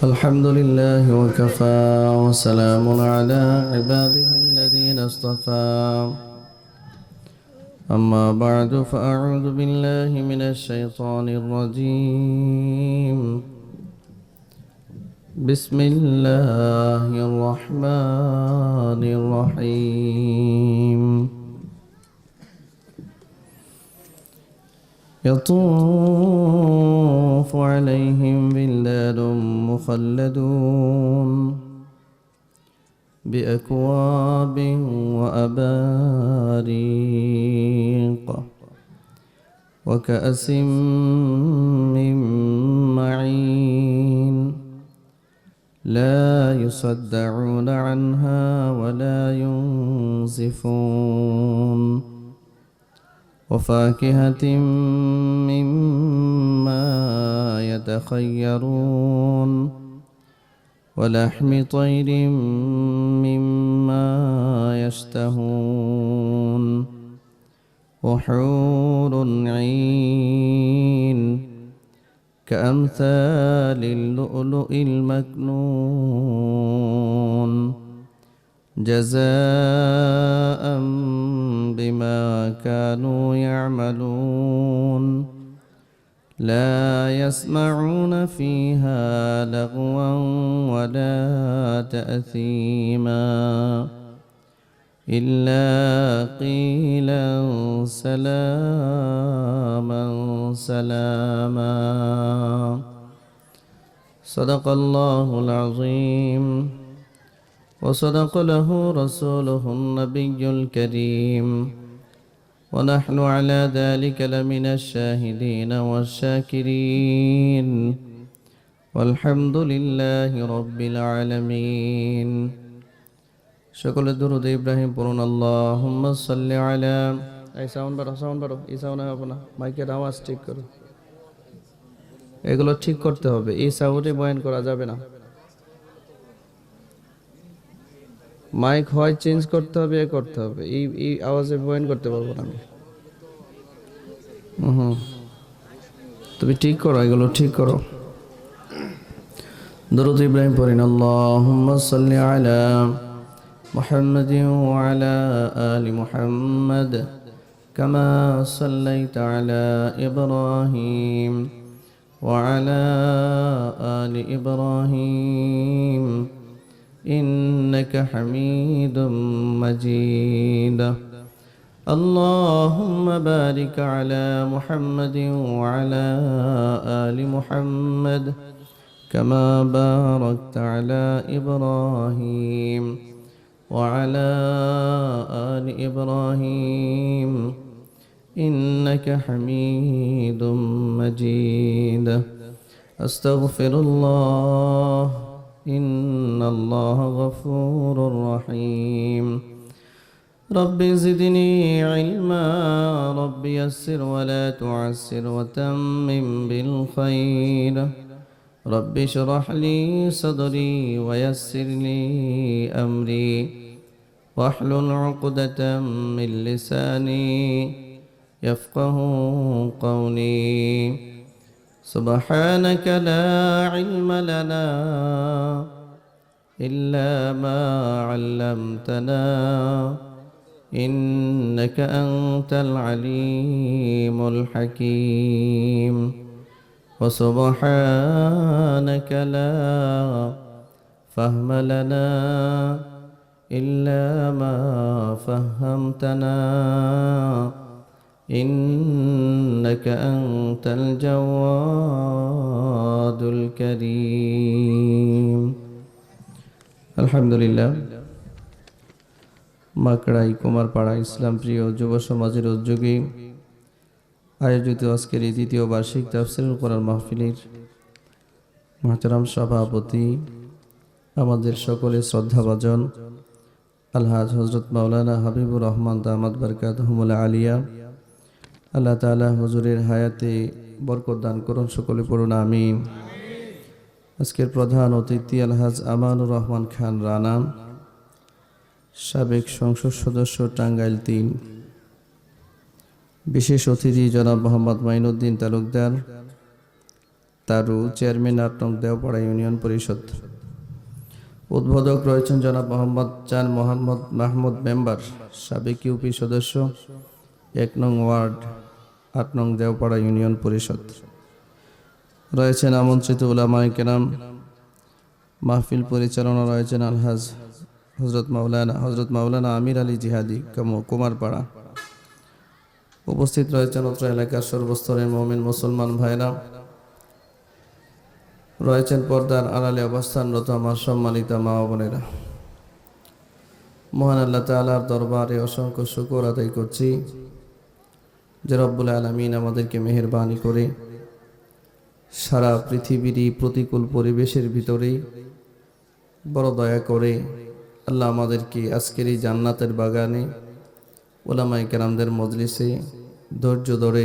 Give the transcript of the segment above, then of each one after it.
الحمد لله وكفى وسلام على عباده الذين اصطفى أما بعد فأعوذ بالله من الشيطان الرجيم بسم الله الرحمن الرحيم يطوف عليهم بلدان مخلدون بأكواب وأباريق وكأس من معين لا يصدعون عنها ولا ينزفون وفاكهة مما يتخيرون ولحم طير مما يشتهون وحور عين كأمثال اللؤلؤ المكنون جزاء بما كانوا يعملون لا يسمعون فيها لغوا ولا تأثيما إلا قيلا سلاما سلاما صدق الله العظيم وصدق له رسوله النبي الكريم ونحن على ذلك لمن الشاهدين والشاكرين والحمد لله رب العالمين شكل الدرود إبراهيم পড়ুন اللهم صل على এই সাউন্ড বাড়ো এই সাউন্ড হবে না মাইকের আওয়াজ ঠিক করো এগুলো ঠিক করতে হবে এই সাউন্ডে বয়ান করা যাবে না মাইক হয় চেঞ্জ করতে হবে এই আওয়াজে বয়ান করতে পারবো না আমি তুমি ঠিক করো এগুলো ঠিক করো দরুদ ইব্রাহিম পড়েন আল্লাহুম্মা সাল্লি আলা মুহাম্মাদিন ওয়া আলা আলি মুহাম্মাদ কামা সাল্লাইতা আলা ইব্রাহিম ওয়া আলা আলি ইব্রাহিম إنك حميد مجيد اللهم بارك على محمد وعلى آل محمد كما باركت على إبراهيم وعلى آل إبراهيم إنك حميد مجيد أستغفر الله إن الله غفور رحيم رب زدني علما رب يسر ولا تعسر وتمم بالخير رب اشرح لي صدري ويسر لي أمري واحلل عقدة من لساني يفقه قولي سبحانك لا علم لنا إلا ما علمتنا إنك أنت العليم الحكيم وسبحانك لا فهم لنا إلا ما فهمتنا إنك أنت الجواد الكريم الحمد لله মাকড়াই কুমারপাড়া ইসলাম প্রিয় যুব সমাজের উদ্যোগে আয়োজিত আজকের এই দ্বিতীয় বার্ষিক তাফসীরুল কোরআন মাহফিলের মুহতারাম সভাপতি আমাদের সকলের শ্রদ্ধাভাজন আলহাজ হযরত মাওলানা হাবিবুর রহমান দামাত বারকাতুহুল আলিয়া আল্লাহ তাআলা হুজুরের হায়াতে বরকত দান করুন, সকলে পড়ুন আমিন। আজকের প্রধান অতিথি আলহাজ আমানুর রহমান খান রানা, সাবেক সংসদ সদস্য টাঙ্গাইল ৩। বিশেষ অতিথি জনাব মোহাম্মদ মাইনুদ্দিন তালুকদার, তারু, চেয়ারম্যান ৮ নং দেওপাড়া ইউনিয়ন পরিষদ। উদ্বোধক রয়েছেন জনাব মোহাম্মদ চান মোহাম্মদ মাহমুদ মেম্বার, সাবেক ইউপি সদস্য, ১ নং ওয়ার্ড, ৮ নং দেওপাড়া ইউনিয়ন পরিষদ। রয়েছেন আমন্ত্রিত উলামায়ে কেরাম। মাহফিল পরিচালনা রয়েছেন আলহাজ হজরত মাওলানা আমির আলী জিহাদি কুমারপাড়া। উপস্থিত রয়েছেন অত্র এলাকার সর্বস্তরের মুমিন মুসলমান ভাইরা। রয়েছেন পর্দার আড়ালে অবস্থানরত আমার সম্মানিত মা ও বোনেরা। মহান আল্লাহ তাআলার দরবারে অসংখ্য শুকর আদায় করছি যে রব্বুল আলামিন আমাদেরকে মেহেরবানি করে সারা পৃথিবীরই প্রতিকূল পরিবেশের ভিতরেই বড় দয়া করে আল্লাহ আমাদেরকে আজকের এই জান্নাতের বাগানে উলামায়ে কেরামদের মজলিসে ধৈর্য ধরে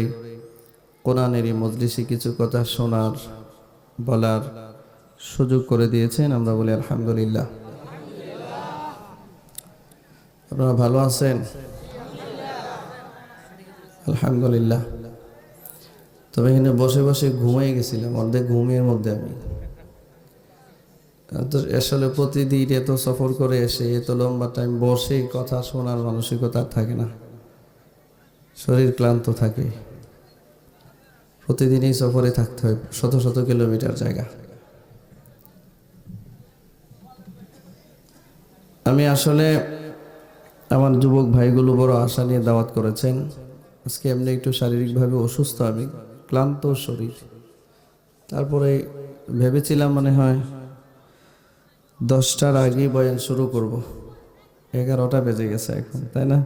কোরআনের এই মজলিসে কিছু কথা শোনার বলার সুযোগ করে দিয়েছেন। আমরা বলি আলহামদুলিল্লাহ। আপনারা ভালো আছেন? আলহামদুলিল্লাহ। তবে এখানে বসে বসে ঘুমিয়ে গেছিলাম, অর্ধেক ঘুমের মধ্যে আমি। তো আসলে প্রতিদিন এত সফর করে এসে এত লম্বা টাইম বসে কথা শোনার মানসিকতা থাকে না, শরীর ক্লান্ত থাকে। প্রতিদিনই সফরে থাকতে হয়, শত শত কিলোমিটার জায়গা। আমি আসলে আমার যুবক ভাইগুলো বড় আশা নিয়ে দাওয়াত করেছেন। আজকে এমনি একটু শারীরিকভাবে অসুস্থ, আমি ক্লান্ত শরীর। তারপরে ভেবেছিলাম মনে হয় 10টার আগেই বয়ান শুরু করব। 11টা বেজে গেছে এখন, তাই না?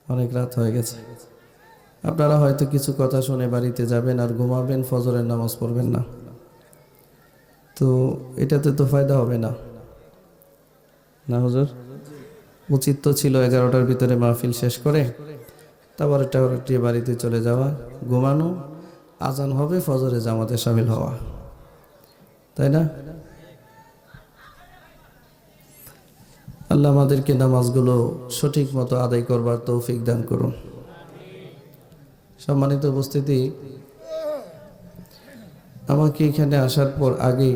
অনেক রাত হয়ে গেছে। আপনারা হয়তো কিছু কথা শুনে বাড়িতে যাবেন আর ঘুমাবেন, ফজরের নামাজ পড়বেন না। তো এটাতে তো ফায়দা হবে না, না হুজুর? উচিত তো ছিল 11টার ভিতরে মাহফিল শেষ করে তারপর একটা বাড়িতে চলে যাওয়া, ঘুমানো, আজান হবে, ফজরে জামাতে শামিল হওয়া, তাই না? আল্লাহ আমাদেরকে নামাজগুলো সঠিক মতো আদায় করবার তৌফিক দান করুন। সম্মানিত উপস্থিতি, আমাকে এখানে আসার পর আগে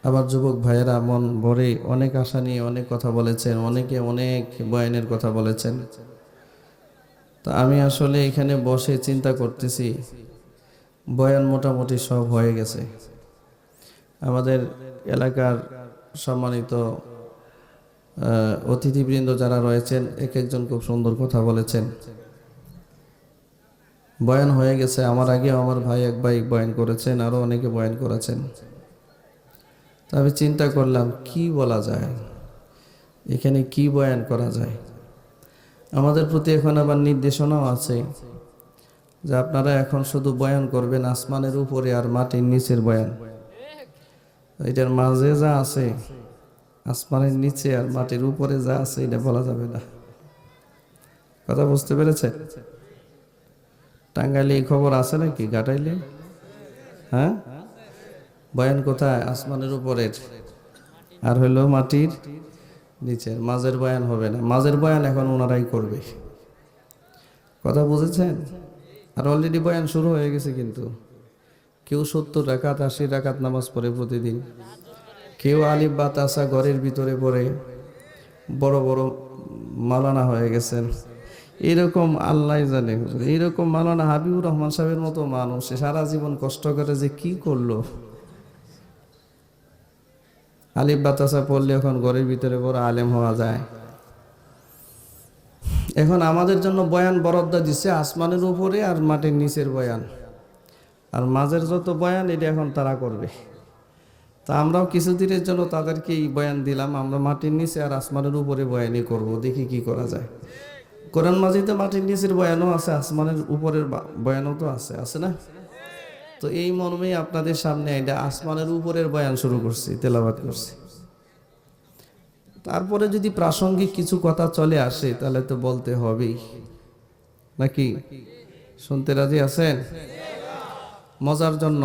আমার যুবক ভাইয়েরা মন ভরে অনেক আশা নিয়ে অনেক কথা বলেছেন, অনেকে অনেক বয়ানের কথা বলেছেন। তা আমি আসলে এখানে বসে চিন্তা করতেছি, বয়ান মোটামুটি সব হয়ে গেছে। আমাদের এলাকার সম্মানিত অতিথিবৃন্দ যারা রয়েছেন এক একজন খুব সুন্দর কথা বলেছেন, বয়ান হয়ে গেছে। আমার আগে আমার ভাই এক ভাই বয়ান করেছেন, আরো অনেকে বয়ান করেছেন। তা আমি চিন্তা করলাম কি বলা যায়, এখানে কি বয়ান করা যায়। আমাদের প্রতি এখন আবার নির্দেশনাও আছে যে আপনারা এখন শুধু বয়ান করবেন আসমানের উপরে আর মাটির নিচের বয়ান। এটার মাঝে যা আছে, আসমানের নিচে আর মাটির উপরে যা আছে, এটা বলা যাবে না। কথা বুঝতে পেরেছে? টাঙ্গাইলে এই খবর আছে নাকি? ঘাটাইলে? হ্যাঁ, বয়ান কোথায়? আসমানের উপরের আর হইলো মাটির নিচের। মাঝের বয়ান হবে না, মাঝের বয়ান এখন ওনারাই করবে। কথা বুঝেছেন? আর অলরেডি বয়ান শুরু হয়ে গেছে। কিন্তু কেউ 70 রাকাত 80 রাকাত নামাজ পড়ে প্রতিদিন, কেউ আলিফ বা তাসা ঘরের ভিতরে পড়ে, বড় বড় মাওলানা হয়ে গেছেন। এরকম আল্লাহ জানে। এইরকম মাওলানা হাবিবুর রহমান সাহেবের মতো মানুষ সারা জীবন কষ্ট করে যে কি করলো। আলিফ বাতাসা পড়লে এখন ঘরের ভিতরে বড় আলেম হওয়া যায়। এখন আমাদের জন্য বয়ান বরাদ্দ দিচ্ছে আসমানের উপরে আর মাটির নিচের বয়ান, আর মাঝের যত বয়ান এটা এখন তারা করবে। তা আমরাও কিছুদিনের জন্য তাদেরকে এই বয়ান দিলাম, আমরা মাটির নিচে আর আসমানের উপরে বয়ানই করব, দেখি কি করা যায়। কোরআন মাজিদে মাটির নিচের বয়ানও আছে, আসমানের উপরের বয়ানও তো আছে না? তো এই মর্মে আপনাদের সামনে এটা আসমানের উপরের বয়ান শুরু করছি, তেলাওয়াত করছি। তারপরে যদি প্রাসঙ্গিক কিছু কথা চলে আসে তাহলে তো বলতে হবেই, নাকি? শুনতে রাজি আছেন? মজার জন্য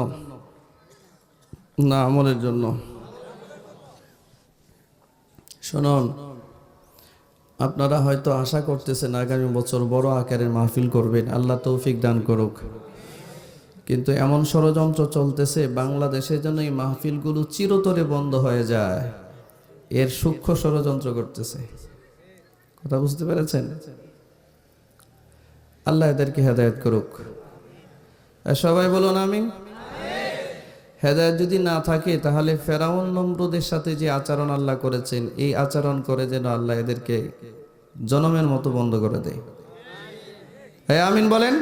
না আমলের জন্য? শুনুন, আপনারা হয়তো আশা করতেছেন আগামী বছর বড় আকারের মাহফিল করবেন, আল্লাহ তৌফিক দান করুক। কিন্তু এমন ষড়যন্ত্র চলতেছে বাংলাদেশের জন্য এই মাহফিলগুলো চিরতরে বন্ধ হয়ে যায়, এর সূক্ষ্ম ষড়যন্ত্র করতেছে। কথা বুঝতে পেরেছেন? আল্লাহ এদেরকে হেদায়েত করুক। আর সবাই বলুন আমিন। হেদায়েত যদি না থাকে তাহলে ফেরাউন নমরুদের সাথে যে আচরণ আল্লাহ করেছেন, এই আচরণ করে যেন আল্লাহ এদেরকে জনমের মতো বন্ধ করে দেয়। হ্যাঁ আমিন বলেন।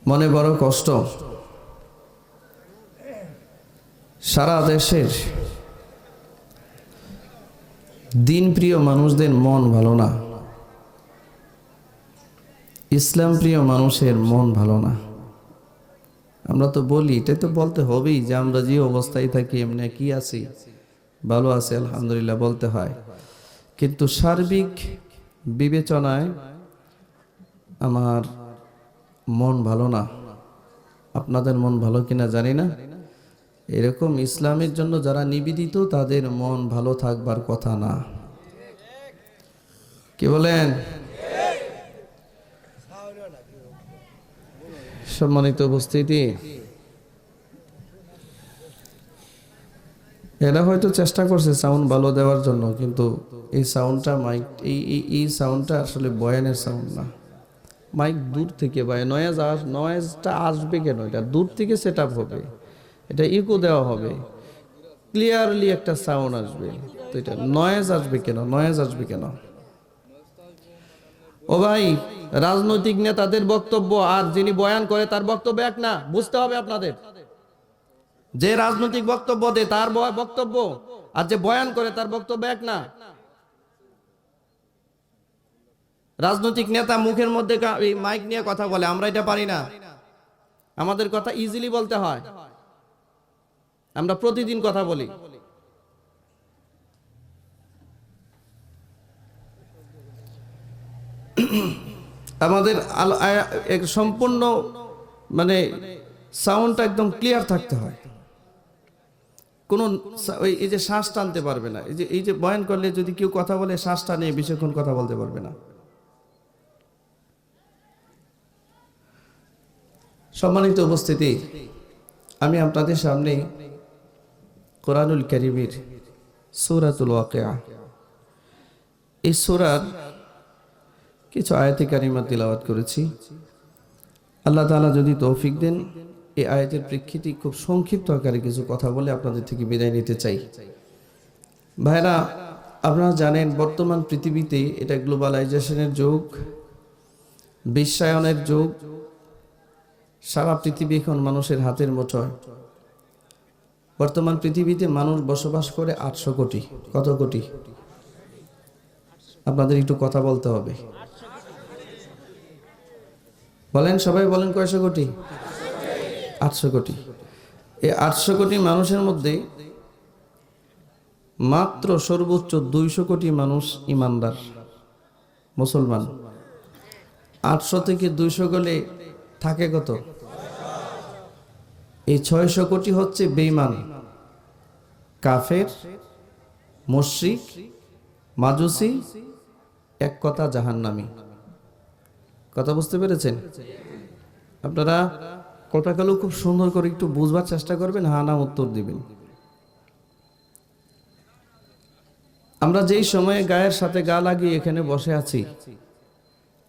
মনে বড় কষ্ট, সারা দেশের দিন প্রিয় মানুষদের মন ভালো না, ইসলাম প্রিয় মানুষের মন ভালো না। আমরা তো বলি, এটাই তো বলতে হবেই যে আমরা যে অবস্থায় থাকি এমনি কি আছি, ভালো আছি আলহামদুলিল্লাহ বলতে হয়। কিন্তু সার্বিক বিবেচনায় আমার মন ভালো না। আপনাদের মন ভালো কিনা জানি না। এরকম ইসলামের জন্য যারা নিবেদিত তাদের মন ভালো থাকবার কথা না। কি বলেন? সম্মানিত উপস্থিতি, এরা হয়তো চেষ্টা করছে সাউন্ড ভালো দেওয়ার জন্য, কিন্তু এই সাউন্ডটা মাইক এই সাউন্ডটা আসলে বয়ানের সাউন্ড না। মাইক দূর থেকে নয়েজটা আসবে কেন? এটা দূর থেকে সেট আপ হবে, এটা ইকো দেওয়া হবে, ক্লিয়ারলি একটা সাউন্ড আসবে। তো এটা নয়েজ আসবে কেন? নয়েজ আসবে কেন? ও ভাই, রাজনৈতিক নেতাদের বক্তব্য আর যিনি বয়ান করে তার বক্তব্য এক না, বুঝতে হবে আপনাদের। যে রাজনৈতিক বক্তব্য দেয় তার বক্তব্য আর যে বয়ান করে তার বক্তব্য এক না। রাজনৈতিক নেতা মুখের মধ্যে মাইক নিয়ে কথা বলে, আমরা এটা পারি না। আমাদের কথা ইজিলি বলতে হয়, আমরা প্রতিদিন কথা বলি। আমাদের সম্পূর্ণ মানে সাউন্ডটা একদম ক্লিয়ার থাকতে হয়। কোন এই যে শ্বাস টানতে পারবে না। এই যে বয়ান করলে যদি কেউ কথা বলে শ্বাস টানে বেশিক্ষণ কথা বলতে পারবে না। সম্মানিত উপস্থিতি, আমি আপনাদের সামনে কোরআনুল কারীমের সূরাতুল ওয়াকিয়া, এই সূরার কিছু আয়াতে কারিমা তিলাওয়াত করেছি। আল্লাহ তাআলা যদি তৌফিক দেন, এই আয়াতের প্রেক্ষিতে খুব সংক্ষিপ্ত আকারে কিছু কথা বলে আপনাদের থেকে বিদায় নিতে চাই। ভাইরা, আপনারা জানেন বর্তমান পৃথিবীতে এটা গ্লোবালাইজেশনের যুগ, বিশ্বায়নের যুগ। সারা পৃথিবী এখন মানুষের হাতের মুঠোয়। বর্তমান পৃথিবীতে মানুষ বসবাস করে 800 কোটি। কত কোটি? আপনাদের একটু কথা বলতে হবে। বলেন, সবাই বলেন, কয়শো কোটি? 800 কোটি। এই 800 কোটি মানুষের মধ্যে মাত্র সর্বোচ্চ 200 কোটি মানুষ ইমানদার মুসলমান। 800 থেকে 200 গেলে থাকে কত? এই 600 কোটি হচ্ছে বেঈমান, কাফের, মুশরিক, মাজুসি, এক কথা জাহান্নামী। কথা বুঝতে পেরেছেন? আপনারা কথাগুলো খুব সুন্দর করে একটু বুঝবার চেষ্টা করবেন, হ্যাঁ না উত্তর দিবেন। আমরা যেই সময়ে গায়ের সাথে গা লাগিয়ে এখানে বসে আছি,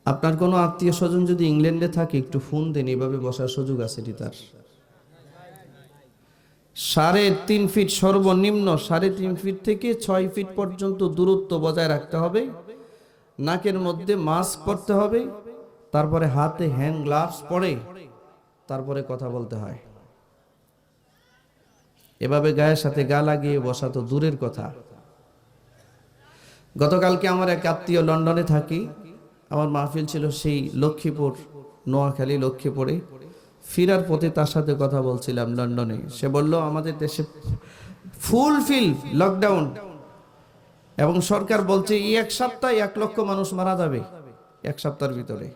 আপনার কোনো আত্মীয় স্বজন যদি ইংল্যান্ডে থাকে একটু ফোন দেন, এইভাবে বসার সুযোগ আছে তার। 3.5 ফিট সর্বনিম্ন 3.5 ফিট থেকে 6 ফিট পর্যন্ত দূরত্ব বজায় রাখতে হবে। নাকের মধ্যে মাস্ক পরতে হবে, তারপরে হাতে হ্যান্ড গ্লাভস পরে তারপরে কথা বলতে হয়। এভাবে গায়ের সাথে গা লাগিয়ে বসা তো দূরের কথা। গতকালকে আমার এক আত্মীয় লন্ডনে থাকি, আমার মাহফিল ছিল সেই লক্ষ্মীপুর, নোয়াখালী লক্ষ্মীপুরে। ফিরার পথে তার সাথে কথা বলছিলাম লন্ডনে। সে বলল আমাদের দেশে ফুলফিল লকডাউন এবং সরকার বলছে এই 1 সপ্তাহে 1 লক্ষ মানুষ মারা যাবে 1 সপ্তাহের ভিতরে।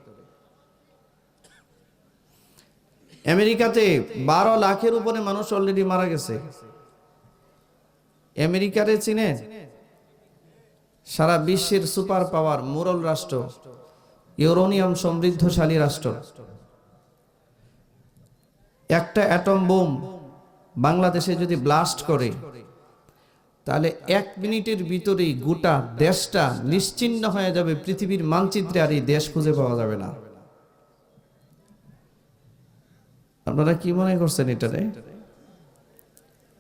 আমেরিকাতে 12 লাখের উপরে মানুষ অলরেডি মারা গেছে। আমেরিকারে চিনেন? সারা বিশ্বের সুপার পাওয়ার মোরল রাষ্ট্র, ইউরেনিয়াম সমৃদ্ধশালী রাষ্ট্র, একটা অ্যাটম বোম বাংলাদেশে যদি ব্লাস্ট করে তাহলে 1 মিনিটের ভিতরেই গোটা দেশটা নিশ্চিহ্ন হয়ে যাবে, পৃথিবীর মানচিত্রে আর এই দেশ খুঁজে পাওয়া যাবে না। আপনারা কি মনে করছেন এটারে?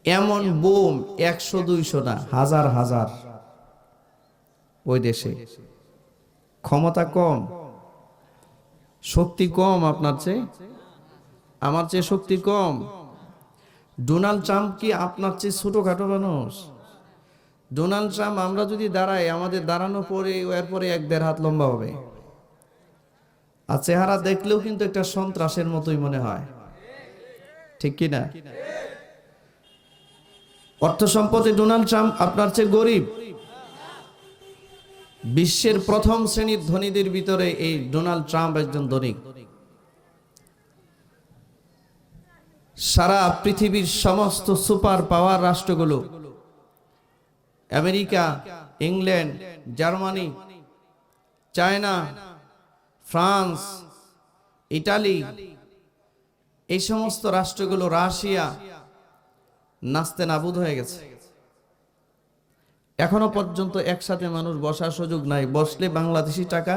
এমন বোম 100-200 না, হাজার হাজার ওই দেশে। ক্ষমতা কম, শক্তি কম, আপনার চেয়ে আমার চেয়ে শক্তি কম। ডোনাল্ড ট্রাম্প কি আপনার চেয়ে ছোটখাটো মানুষ? ডোনাল্ড ট্রাম্প আমরা যদি দাঁড়াই, আমাদের দাঁড়ানো পরে এরপরে 1-1.5 হাত লম্বা হবে, আর চেহারা দেখলেও কিন্তু একটা সন্ত্রাসের মতোই মনে হয়, ঠিক কি না? অর্থ সম্পদে ডোনাল্ড ট্রাম্প আপনার চেয়ে গরিব। বিশ্বের প্রথম শ্রেণীর ধনীদের ভিতরে এই ডোনাল্ড ট্রাম্প একজন ধনী। সারা পৃথিবীর সমস্ত সুপার পাওয়ার রাষ্ট্রগুলো, America, England, Germany, China, France, Italy, এই সমস্ত রাষ্ট্রগুলো, রাশিয়া নাস্তে নাবুদ হয়ে গেছে। এখনো পর্যন্ত একসাথে মানুষ বসার সুযোগ নাই। বসলে বাংলাদেশি টাকা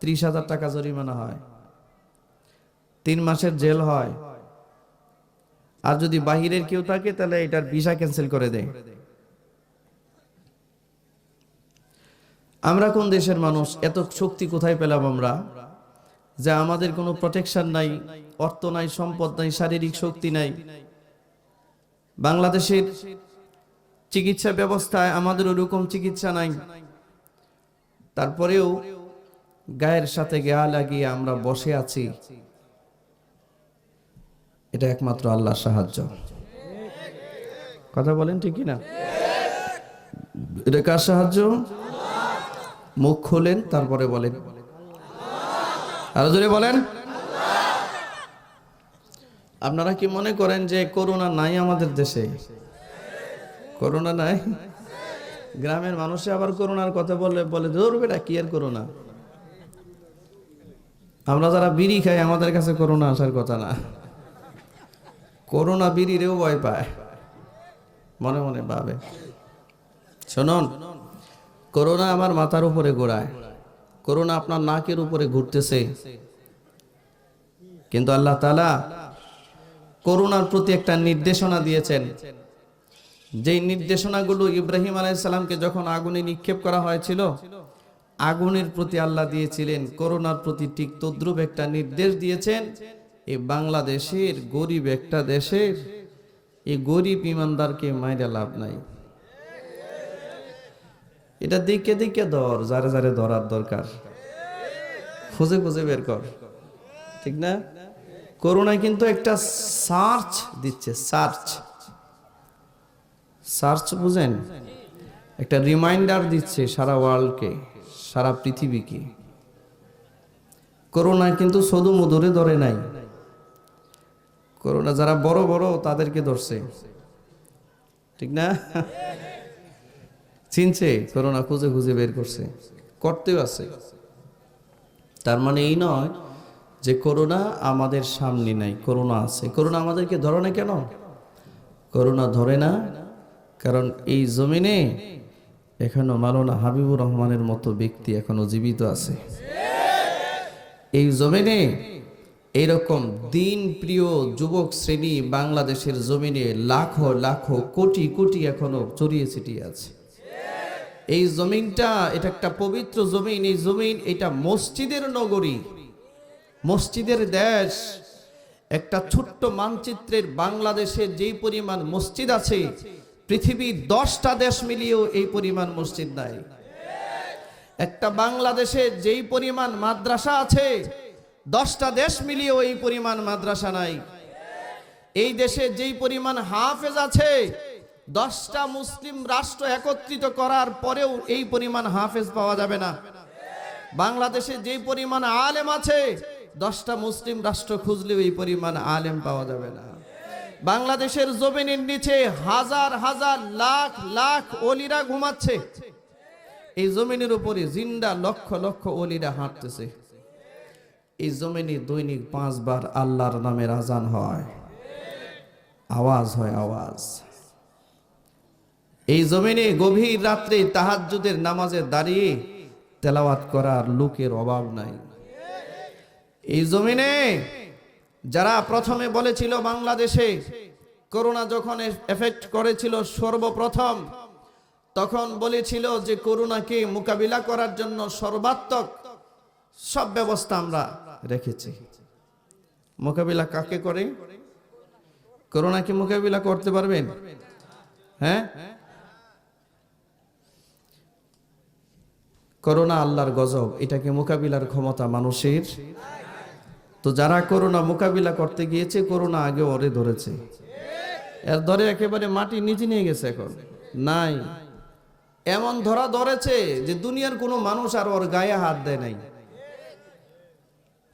30,000 টাকা জরিমানা হয়, 3 মাসের জেল হয়, আর যদি বাহিরের কেউ থাকে তাহলে এটার ভিসা ক্যান্সেল করে দেয়। আমরা কোন দেশের মানুষ? এত শক্তি কোথায় পেলাম আমরা, যে আমাদের কোনো প্রোটেকশন নাই, অর্থ নাই, সম্পদ নাই, শারীরিক শক্তি নাই। বাংলাদেশের চিকিৎসা ব্যবস্থায় আমাদের ওরকম চিকিৎসা নাই, তারপরেও গায়ের সাথে গা লাগিয়ে আমরা বসে আছি। এটা একমাত্র আল্লাহর সাহায্য। কথা বলেন ঠিক কি না? এটা কার সাহায্য? মুখ খোলেন, তারপরে বলেন, আরো জোরে বলেন। আপনারা কি মনে করেন যে করোনা নাই আমাদের দেশে? করোনা নাই? গ্রামের মানুষে আবার করোনার কথা বলে ধর বেটা কি আর করোনা। আমরা যারা বিড়ি খাই আমাদের কাছে করোনা আসার কথা না। করোনা বিড়িরেও ভয় পায়, মনে মনে ভাবে। শুনুন, করোনা আমার মাথার উপরে ঘোরায়, করোনা আপনার নাকের উপরে ঘুরতেছে, কিন্তু আল্লাহ তাআলা করোনার প্রতি একটা নির্দেশনা দিয়েছেন। যেই নির্দেশনাগুলো ইব্রাহিম আলাইহিস সালামকে যখন আগুনে নিক্ষেপ করা হয়েছিল, আগুনের প্রতি আল্লাহ দিয়েছিলেন, করোনার প্রতি ঠিক তদ্রুপ একটা নির্দেশ দিয়েছেন। এই বাংলাদেশের গরিব একটা দেশের এই গরিব ইমানদারকে মাইরা লাভ নাই। এটা দিকে দিকে ধর, যারে যারে ধরার দরকার খুঁজে খুঁজে বের কর, ঠিক না? করোনা কিন্তু একটা সার্চ দিচ্ছে, সার্চ বুঝেন, একটা রিমাইন্ডার দিচ্ছে সারা ওয়ার্ল্ডকে, সারা পৃথিবীকে। করোনা কিন্তু শুধু মধুরে ধরে নাই, করোনা যারা বড় বড় তাদেরকে ধরছে, ঠিক না? চিনছে, করোনা খুঁজে খুঁজে বের করছে, করতেও আছে। তার মানে এই নয় যে করোনা আমাদের সামনে নাই, করোনা আছে। করোনা আমাদেরকে ধরে না কেন? করোনা ধরে না কারণ এই জমিনে এখনো মাওলানা হাবিবুর রহমানের মতো ব্যক্তি এখনো জীবিত আছে। এই জমিনে এইরকম দিন প্রিয় যুবক শ্রেণী বাংলাদেশের জমিনে লাখো লাখো কোটি কোটি এখনো ছড়িয়ে ছিটিয়ে আছে। এই জমিনটা এটা একটা পবিত্র জমিন। এই জমিন এটা মসজিদের নগরী, মসজিদের দেশ। একটা ছোট্ট মানচিত্রের বাংলাদেশে যেই পরিমাণ মসজিদ আছে, পৃথিবীর 10টা দেশ মিলিয়েও এই পরিমাণ মসজিদ নাই। একটা বাংলাদেশে যেই পরিমাণ মাদ্রাসা আছে, 10টা দেশ মিলিয়েও এই পরিমাণ মাদ্রাসা নাই। এই দেশে যেই পরিমাণ হাফেজ আছে, 10টা মুসলিম রাষ্ট্র একত্রিত করার পরেও এই পরিমাণ হাফেজ পাওয়া যাবে না। বাংলাদেশে যেই পরিমাণ আলেম আছে, 10টা মুসলিম রাষ্ট্র খুঁজলেও এই পরিমাণ আলেম পাওয়া যাবে না। বাংলাদেশের জমিনের নিচে হাজার হাজার লাখ লাখ ওলিরা ঘুমাচ্ছে, এই জমিনের উপরে জিন্দা লক্ষ লক্ষ ওলিরা হাঁটতেছে। এই জমিনে দৈনিক 5 বার আল্লাহর নামের আজান হয়, আওয়াজ হয়, আওয়াজ। এই জমিনে গভীর রাত্রে তাহাজ্জুদের নামাজে দাঁড়িয়ে তেলাওয়াত করার লোকের অভাব নাই। এই জমিনে যারা প্রথমে বলেছিল বাংলাদেশে করোনা যখন এফেক্ট করেছিল সর্বপ্রথম, তখন বলেছিল যে করোনাকে মোকাবিলা করার জন্য সর্বাত্মক সব ব্যবস্থা আমরা রেখেছি। মোকাবিলা কাকে করে? করোনাকে মোকাবিলা করতে পারবেন? হ্যাঁ, করোনা আল্লাহর গজব, এটাকে মোকাবিলার ক্ষমতা মানুষের। তো যারা করোনা মোকাবিলা করতে গিয়েছে, করোনা আগে ওরে ধরেছে, এর ধরে একেবারে মাটি নিচে নিয়ে গেছে, এখন নাই। এমন ধরা ধরেছে যে দুনিয়ার কোনো মানুষ আর ওর গায়ে হাত দেয় নাই,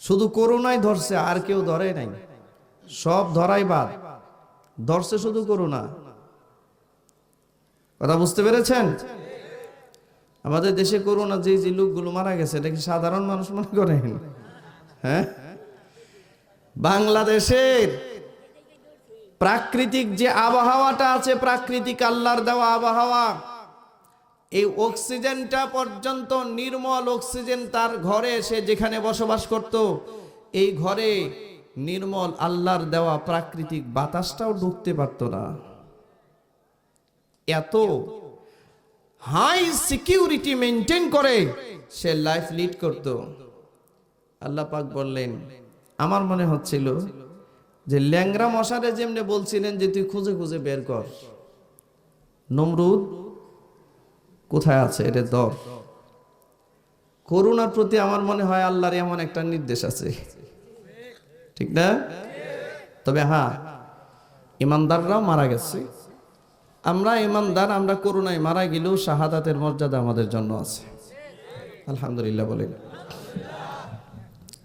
শুধু করোনাই ধরছে, আর কেউ ধরে নাই। সব ধরাই বাদ, ধরছে শুধু করোনা। কথা বুঝতে পেরেছেন? আমাদের দেশে করোনা যে যে লোকগুলো মারা গেছে, এটা কি সাধারণ মানুষ মনে করেন? হ্যাঁ, বাংলাদেশের প্রাকৃতিক যে আবহাওয়াটা আছে, প্রাকৃতিক আল্লাহর দেওয়া আবহাওয়া, এই অক্সিজেনটা পর্যন্ত নির্মল অক্সিজেন তার ঘরে, সে যেখানে বসবাস করত, এই ঘরে নির্মল আল্লাহর দেওয়া প্রাকৃতিক বাতাসটাও ঢুকতে পারত না। এত হাই সিকিউরিটি মেনটেন করে সে লাইফ লিড করত। আল্লাহ পাক বললেন, আমার মনে হচ্ছিল যে ল্যাংরা মশারে যেমনি বলছিলেন যে তুই খুঁজে খুঁজে বের কর, নমরুদ কোথায় আছে এটা ধর। করোনার প্রতি আমার মনে হয় আল্লাহর এমন একটা নির্দেশ আছে, ঠিক না? তবে হ্যাঁ, ইমানদাররাও মারা গেছে। আমরা ইমানদার, আমরা করোনায় মারা গেলেও শাহাদাতের মর্যাদা আমাদের জন্য আছে, আলহামদুলিল্লাহ বলেন।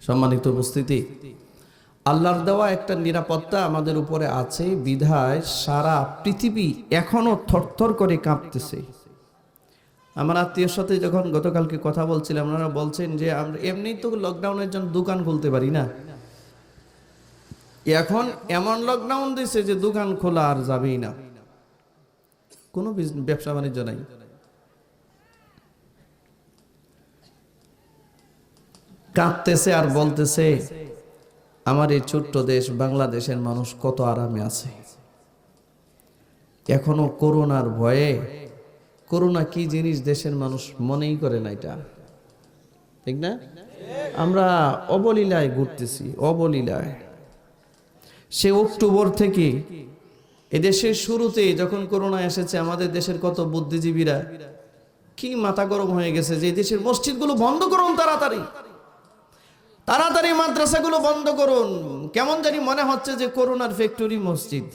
সম্মানিত উপস্থিতি, আল্লাহর দেওয়া একটা নিরাপত্তা আমাদের উপরে আছে বিধায় সারা পৃথিবী এখনো থরথর করে কাঁপতেছে। আমার আত্মীয়র সাথে যখন গতকালকে কথা বলছিলাম, ওনারা বলছেন যে আমরা এমনি তো লকডাউনের জন্য দোকান খুলতে পারি না, এখন এমন লকডাউন দিছে যে দোকান খোলা আর যাবেই না, কোনো ব্যবসা বাণিজ্য নাই। কাঁদতেছে আর বলতেছে আমার এই ছোট্ট দেশ বাংলাদেশের মানুষ কত আরামে আছে। এখনো করোনার ভয়ে, করোনা কি জিনিস দেশের মানুষ মনেই করে না, এটা ঠিক না? আমরা অবলীলায় ঘুরতেছি, অবলীলায়। সে অক্টোবর থেকে এদেশের শুরুতে যখন করোনা এসেছে, আমাদের দেশের কত বুদ্ধিজীবীরা কি মাথা গরম হয়ে গেছে যে দেশের মসজিদগুলো বন্ধ করুন, তাড়াতাড়ি তাড়াতাড়ি মাদ্রাসাগুলো বন্ধ করুন। কেমন জানি মনে হচ্ছে যে করোনার ফ্যাক্টরি মসজিদ,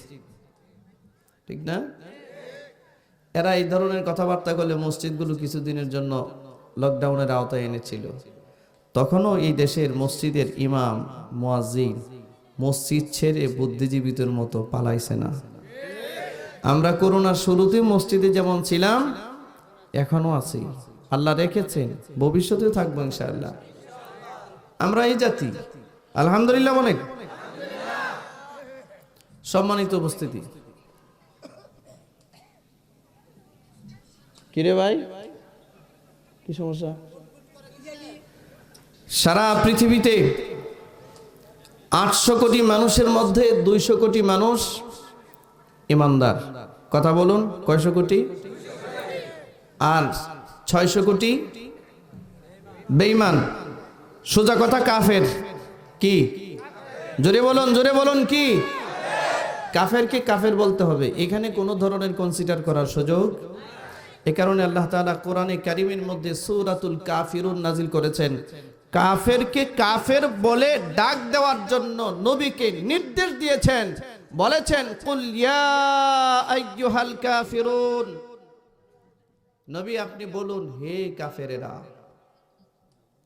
ঠিক না? এরা এই ধরনের কথাবার্তা করলে মসজিদগুলো কিছুদিনের জন্য লকডাউনের আওতায় এনেছিল। তখনও এই দেশের মসজিদের ইমাম মুয়াজ্জিন মসজিদ ছেড়ে বুদ্ধিজীবীদের মতো পালাইছে না। আমরা করোনার শুরুতে মসজিদে যেমন ছিলাম এখনো আছি, আল্লাহ রেখেছেন, ভবিষ্যতেও থাকবো ইনশাআল্লাহ। আমরা এই জাতি, আলহামদুলিল্লাহ বলেন। সম্মানিত উপস্থিতি, কিরে ভাই কি সমস্যা? সারা পৃথিবীতে 800 কোটি মানুষের মধ্যে 200 কোটি মানুষ ইমানদার। কথা বলুন, কয়শো কোটি? আর 600 কোটি বেঈমান। সোজা কথা কাফের। কি? জোরে বলুন, জোরে বলুন, কি? কাফেরকে কাফের বলতে হবে, এখানে কোনো ধরনের কনসিডার করার সুযোগ। এ কারণে আল্লাহ তাআলা কোরআনে কারীমের মধ্যে সূরাতুল কাফিরুন নাজিল করেছেন। কাফেরকে কাফের বলে ডাক দেওয়ার জন্য নবীকে নির্দেশ দিয়েছেন, বলেছেন কুল ইয়া আইয়ুহাল কাফিরুন, নবী আপনি বলুন হে কাফেরেরা।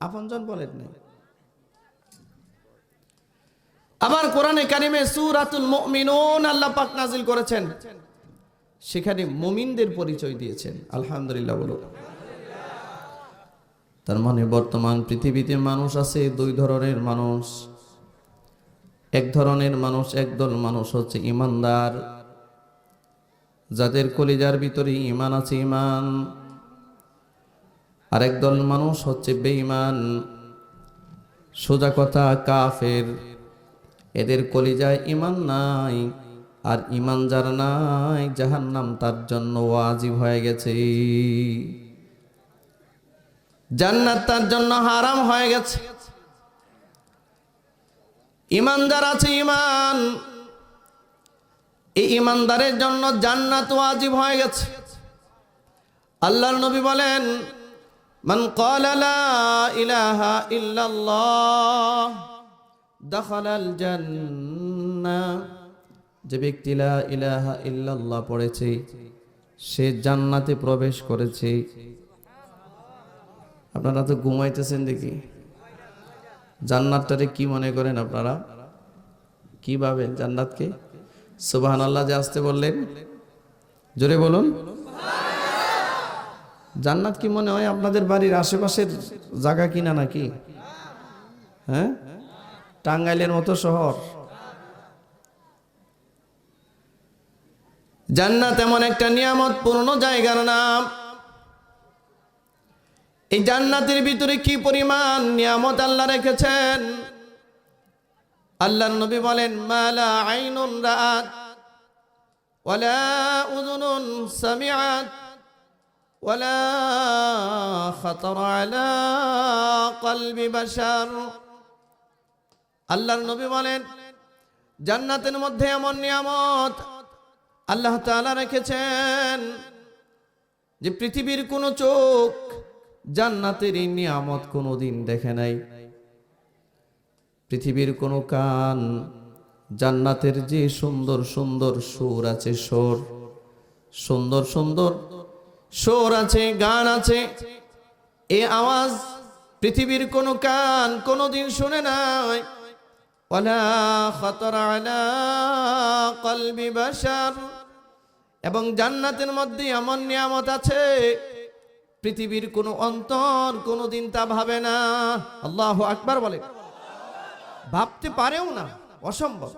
আপনজন বলেন না। আবার কোরআনে কারিমে সূরাতুল মুমিনুন আল্লাহ পাক নাজিল করেছেন, সেখানে মুমিনদের পরিচয় দিয়েছেন। আলহামদুলিল্লাহ বলুন। তার মানে বর্তমান পৃথিবীতে মানুষ আছে দুই ধরনের মানুষ। এক ধরনের মানুষ, একদল মানুষ হচ্ছে ঈমানদার, যাদের কলিজার ভিতরে ঈমান আছে, ঈমান। আর একদল মানুষ হচ্ছে বেঈমান, সোজা কথা কাফের। এদের কলিজায় ঈমান নাই, আর ঈমান যার নাই জাহান্নাম তার জন্য ওয়াজিব হয়ে গেছে, জান্নাত তার জন্য হারাম হয়ে গেছে। ঈমানদার আছে ঈমান, এই ঈমানদারের জন্য জান্নাত ওয়াজিব হয়ে গেছে। আল্লাহর নবী বলেন, মান ক্বালা লা ইলাহা ইল্লাল্লাহ দাখালাল জান্নাহ, যে ব্যক্তি লা ইলাহা ইল্লাল্লাহ পড়েছে সে জান্নাতে প্রবেশ করেছে। আপনারা তো ঘুমাইতেছেন দেখি, জান্নাতটারে কি মনে করেন আপনারা? কি ভাবেন জান্নাতকে? সুবহানাল্লাহ যে আসতে বললেন, জোরে বলুন। জান্নাত কি মনে হয় আপনাদের বাড়ির আশেপাশের জায়গা কিনা নাকি? হ্যাঁ, টাঙ্গাইলের মতো শহর? জান্নাত এমন একটা নিয়ামত পূর্ণ জায়গার নাম। এই জান্নাতের ভিতরে কি পরিমাণ নিয়ামত আল্লাহ রেখেছেন। আল্লাহর নবী বলেন, মালা আইনুন রাআত ওয়ালা উযুনুন সামিআত ওয়ালা খাতারা আলা কলবি বাশার। আল্লাহর নবী বলেন, জান্নাতের মধ্যে এমন নিয়ামত আল্লাহ তাআলা রেখেছেন যে পৃথিবীর কোনো চোখ জান্নাতের এই নিয়ামত কোনোদিন দেখে নাই। পৃথিবীর কোনো কান জান্নাতের যে সুন্দর সুন্দর সুর আছে, সুর, সুন্দর সুন্দর সুর আছে, গান আছে, এই আওয়াজ পৃথিবীর কোনো কান কোনোদিন শুনে নাই। ওয়ালা খাতারা আলা কলবি বাশার। এবং জান্নাতের মধ্যে এমন নিয়ামত আছে পৃথিবীর কোনো অন্তর কোনোদিন তা ভাবে না। আল্লাহু আকবার বলে, ভাবতে পারেও না, অসম্ভব।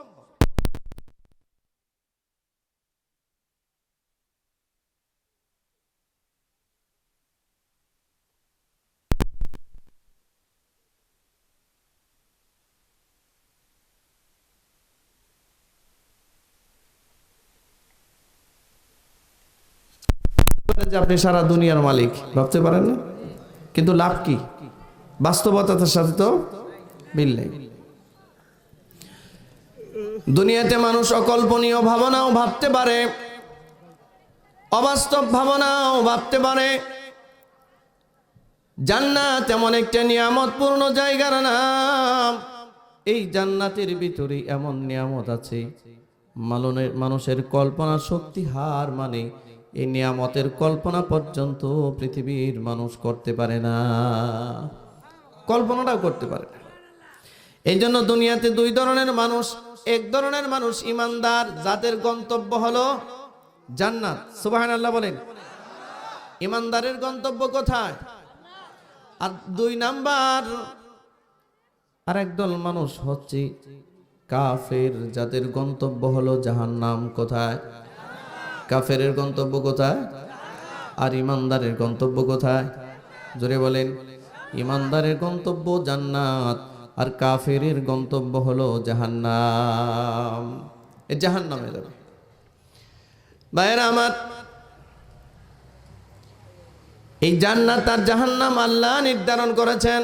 যে আপনি সারা দুনিয়ার মালিক, ভাবতে পারেন না, কিন্তু লাভ কি? বাস্তবতার সাথে তো মিল নেই। দুনিয়াতে মানুষ অকল্পনীয় ভাবনাও ভাবতে পারে, অবাস্তব ভাবনাও ভাবতে পারে। জান্নাত এমন একটা নিয়ামতপূর্ণ জায়গার নাম। এই জান্নাতের ভিতরে এমন নিয়ামত আছে মানুষের কল্পনা শক্তি হার মানে এই নিয়ামতের কল্পনা পর্যন্ত পৃথিবীর মানুষ করতে পারে না, কল্পনাটাও করতে পারে না। এই জন্য দুনিয়াতে দুই ধরনের মানুষ। এক ধরনের মানুষ ঈমানদার, যাদের গন্তব্য হলো জান্নাত। সুবহানাল্লাহ বলেন। ঈমানদারের গন্তব্য কোথায়? আর দুই নাম্বার আরেকদল মানুষ হচ্ছে কাফের, যাদের গন্তব্য হলো জাহান্নাম। কোথায়? কাফেরের গন্তব্য কোথায়? আর ঈমানদারের গন্তব্য কোথায়? জোরে বলেন। ঈমানদারের গন্তব্য জান্নাত, আর কাফেরের গন্তব্য হলো জাহান্নাম। এই জাহান্নামে যাবে। ভাইরা আমার, এই জান্নাত আর জাহান্নাম আল্লাহ নির্ধারণ করেছেন।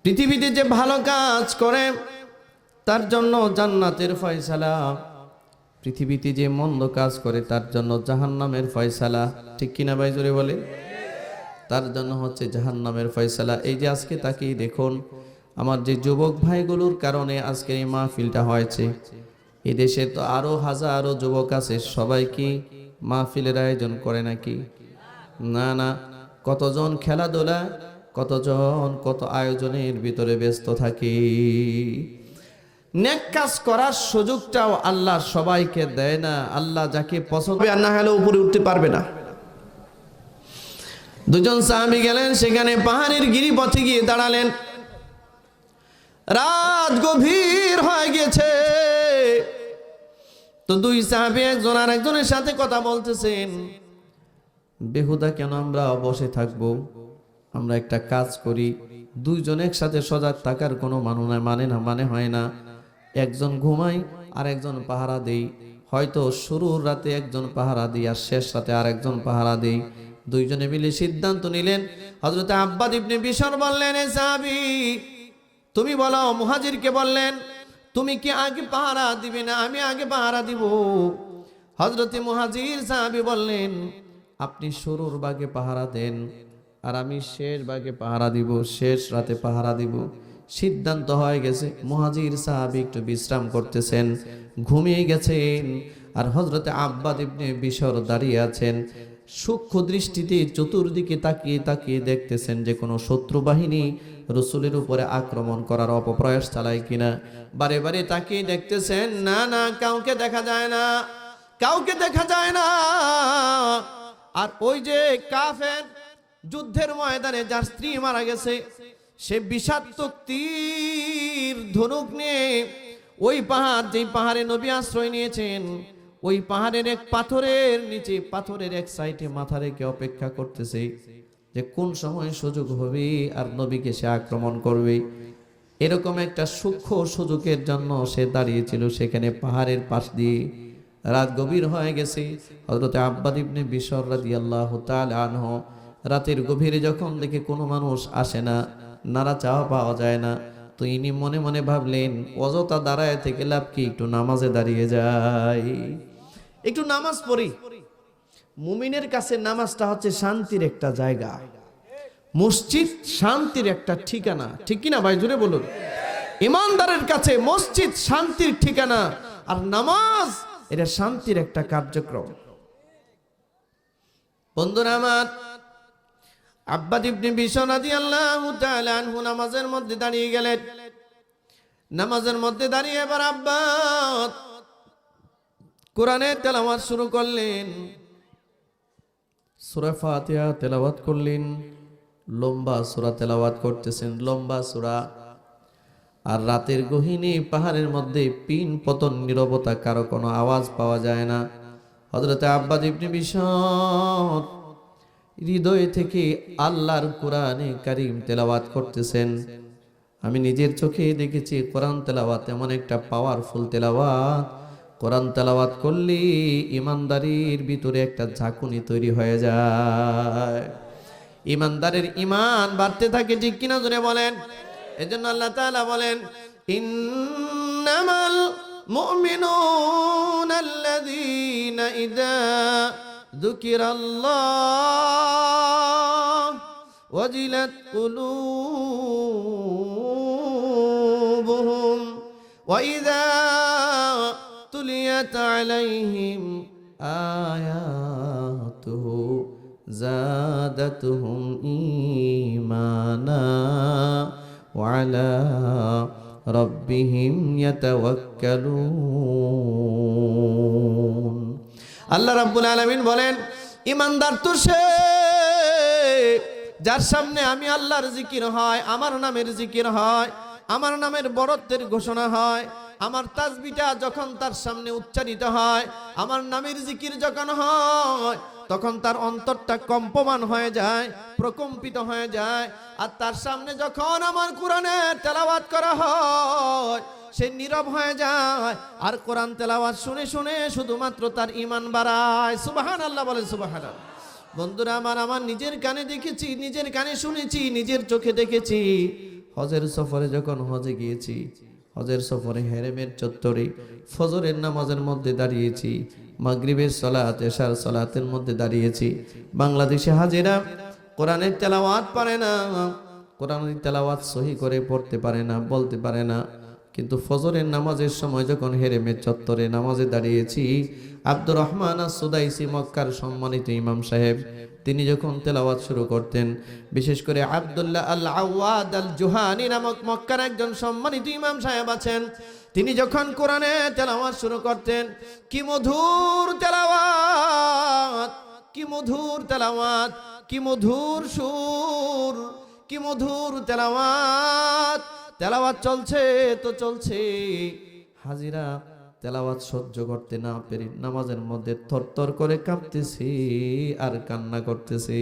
পৃথিবীতে যে ভালো কাজ করে তার জন্য জান্নাতের ফয়সালা, পৃথিবীতে যে মন্দ কাজ করে তার জন্য জাহান্নামের ফয়সালা। ঠিক কিনা ভাই? জোরে বলে। তার জন্য হচ্ছে জাহান্নামের ফয়সালা। এই যে আজকে তাকিয়ে দেখুন, আমার যে যুবক ভাইগুলোর কারণে আজকে এই মাহফিলটা হয়েছে। এই দেশে তো আরো হাজারো যুবক আছে, সবাই কি মাহফিলের আয়োজন করে নাকি? না না, কতজন খেলাধুলা, কতজন কত আয়োজনের ভিতরে ব্যস্ত থাকে। নেক কাজ করার সুযোগটাও আল্লাহ সবাইকে দেয় না। আল্লাহ যাকে পছন্দ আর না হলে উপরে উঠতে পারবে না। দুজন সাহাবী গেলেন সেখানে পাহাড়ের গিরিপথে গিয়ে দাঁড়ালেন। রাত গভীর হয়ে গেছে, তো দুই সাহাবী একজন আর একজনের সাথে কথা বলতেছেন, বেহুদা কেন আমরা বসে থাকবো, আমরা একটা কাজ করি। দুইজন একসাথে সজাগ থাকার কোনো মানে হয় না। একজন ঘুমাই আর একজন পাহারা দেই, হয়তো শুরুর রাতে একজন পাহারা দিই আর শেষ রাতে আর একজন পাহারা দেই। দুইজনে মিলে সিদ্ধান্ত নিলেন। হযরত আব্বাদ ইবনে বিশর বললেন, এ সাহাবী তুমি বলো। মুহাজিরকে বললেন, তুমি কি আগে পাহারা দিবে না আমি আগে পাহারা দিব? হযরত মুহাজির সাহাবী বললেন, আপনি শুরুর ভাগে পাহারা দেন আর আমি শেষ ভাগে পাহারা দিব, শেষ রাতে পাহারা দিব। সিদ্ধান্ত হয়ে গেছে। মুহাজির সাহাবী একটু বিশ্রাম করতেছেন, ঘুমিয়ে গেছেন, আর হযরত আব্বাদ ইবনে বিশর দাঁড়িয়ে আছেন। সূক্ষ্ম দৃষ্টিতে চতুর্দিকে তাকিয়ে তাকিয়ে দেখতেছেন যে কোনো শত্রু বাহিনী রাসূলের উপরে আক্রমণ করার অপপ্রয়াস চালায় কিনা। বারে বারে তাকিয়ে দেখতেছেন, না না, কাউকে দেখা যায় না, কাউকে দেখা যায় না। আর ওই যে কাফের যুদ্ধের ময়দানে যার স্ত্রী মারা গেছে, সে বিষাক্ত তীর ধনুক নিয়ে ওই পাহাড়, যেই পাহাড়ে নবী আশ্রয় নিয়েছেন, ওই পাহাড়ের এক পাথরের নিচে, পাথরের এক সাইডে মাথা রেখে অপেক্ষা করতেছে যে কোন সময় সুযোগ হবে আর নবীকে সে আক্রমণ করবে। এরকম একটা সূক্ষ্ম সুযোগের জন্য সে দাঁড়িয়েছিল সেখানে পাহাড়ের পাশ দিয়ে। রাত গভীর হয়ে গেছে। হযরত আব্বাদ ইবনে বিশর রাদিয়াল্লাহু তাআলা আনহু রাতের গভীরে যখন দেখে কোনো মানুষ আসে না, নাড়া চাওয়া পাওয়া যায় না, তো ইনি মনে মনে ভাবলেন, অযথা দাঁড়ায় থেকে লাভ কি, একটু নামাজে দাঁড়িয়ে যাই, একটু নামাজ পড়ি। মুমিনের কাছে নামাজটা হচ্ছে শান্তির একটা জায়গা, মসজিদ শান্তির একটা ঠিকানা, ঠিক কিনা ভাই, জুড়ে বলুন। ইমানদারের কাছে মসজিদ শান্তির ঠিকানা, আর নামাজ এটা শান্তির একটা কার্যক্রম। বন্ধুরা আমার, আব্বাদ ইবনে বিশর রাদিয়াল্লাহু তাআলা আনহু নামাজের মধ্যে দাঁড়িয়ে গেলেন। নামাজের মধ্যে দাঁড়িয়ে এবার আব্বাদ কোরআনের তেলাওয়াত শুরু করলেন। সূরা ফাতিহা তেলাওয়াত করলেন, লম্বা সূরা তেলাওয়াত করতেছেন, লম্বা সূরা। আর রাতের গহীনে পাহাড়ের মধ্যে পিন পতন নীরবতা, কারো কোনো আওয়াজ পাওয়া যায় না। হযরত আব্বাদ ইবনে বিশর হৃদয় থেকে আল্লাহর কোরআনে কারীম তেলাওয়াত করতেছেন। আমি নিজের চোখে দেখেছি কোরআন তেলাওয়াত এমন একটা পাওয়ারফুল তেলাওয়াত, কোরআন তেলাওয়াত করলে ইমানদারির ভিতরে একটা ঝাঁকুনি তৈরি হয়ে যায়, ইমানদারের ইমান বাড়তে থাকে, ঠিক কিনা জোরে বলেন। এজন্য আল্লাহ তাআলা বলেন, ইন্নামাল মুমিনুনা আল্লাযীনা ইযা যুকিরাল্লাহ ওয়াজিলাত কুলুবুহুম ওয়া ইযা তুলিয়াত আলাইহিম আয়াতুহু যাদাতুহুম ঈমানা ওয়া আলা রাব্বিহিম ইয়াতাওয়াক্কালুন। আল্লাহ রাব্বুল আলামিন বলেন, ইমানদার তো সে যার সামনে আমি আল্লাহর জিকির হয়, আমার নামের জিকির হয়, আমার নামের বরত্বের ঘোষণা হয়, আমার তাসবিহটা যখন তার সামনে উচ্চারিত হয়, আমার নামের জিকির যখন হয়, তখন তার অন্তরটা কম্পমান হয়ে যায়, প্রকম্পিত হয়ে যায়। আর তার সামনে যখন আমার কোরআনের তেলাওয়াত করা হয়, সে নীরব হয়ে যায় আর কোরআন তেলাওয়াত শুনে শুনে শুধুমাত্র তার ঈমান বাড়ায়। সুবহানাল্লাহ বলেন, সুবহানাল্লাহ। বন্ধুরা আমার নিজের কানে দেখেছি, নিজের কানে শুনেছি, নিজের চোখে দেখেছি। হজের সফরে যখন হজে গিয়েছি, হজের সফরে হেরেমের চত্বরে ফজরের নামাজের মধ্যে দাঁড়িয়েছি, মাগরিবের সালাত, এশার সালাতের মধ্যে দাঁড়িয়েছি। বাংলাদেশে হাজিরা কোরআনের তেলাওয়াত পারে না, কোরআনের তেলাওয়াত সহি করে পড়তে পারে না, বলতে পারে না, কিন্তু ফজরের নামাজের সময় যখন হেরেমের চত্বরে নামাজে দাঁড়িয়েছি, আব্দুর রহমান আস-সুদাইসি মক্কার সম্মানিত ইমাম সাহেব, তিনি যখন তেলাওয়াত শুরু করতেন, বিশেষ করে আব্দুল্লাহ আল আওয়াদ আল জুহানি নামক মক্কার একজন সম্মানিত ইমাম সাহেব আছেন, তিনি যখন কোরআনে তেলাওয়াত শুরু করতেন, কি মধুর তেলাওয়াত, কি মধুর তেলাওয়াত, কি মধুর সুর, কি মধুর তেলাওয়াত। তেলাওয়াত চলছে তো চলছে, হাজিরা তেলাওয়াত সহ্য করতে না পেরে নামাজের মধ্যে থরথর করে কাঁপতেছে আর কান্না করতেছে।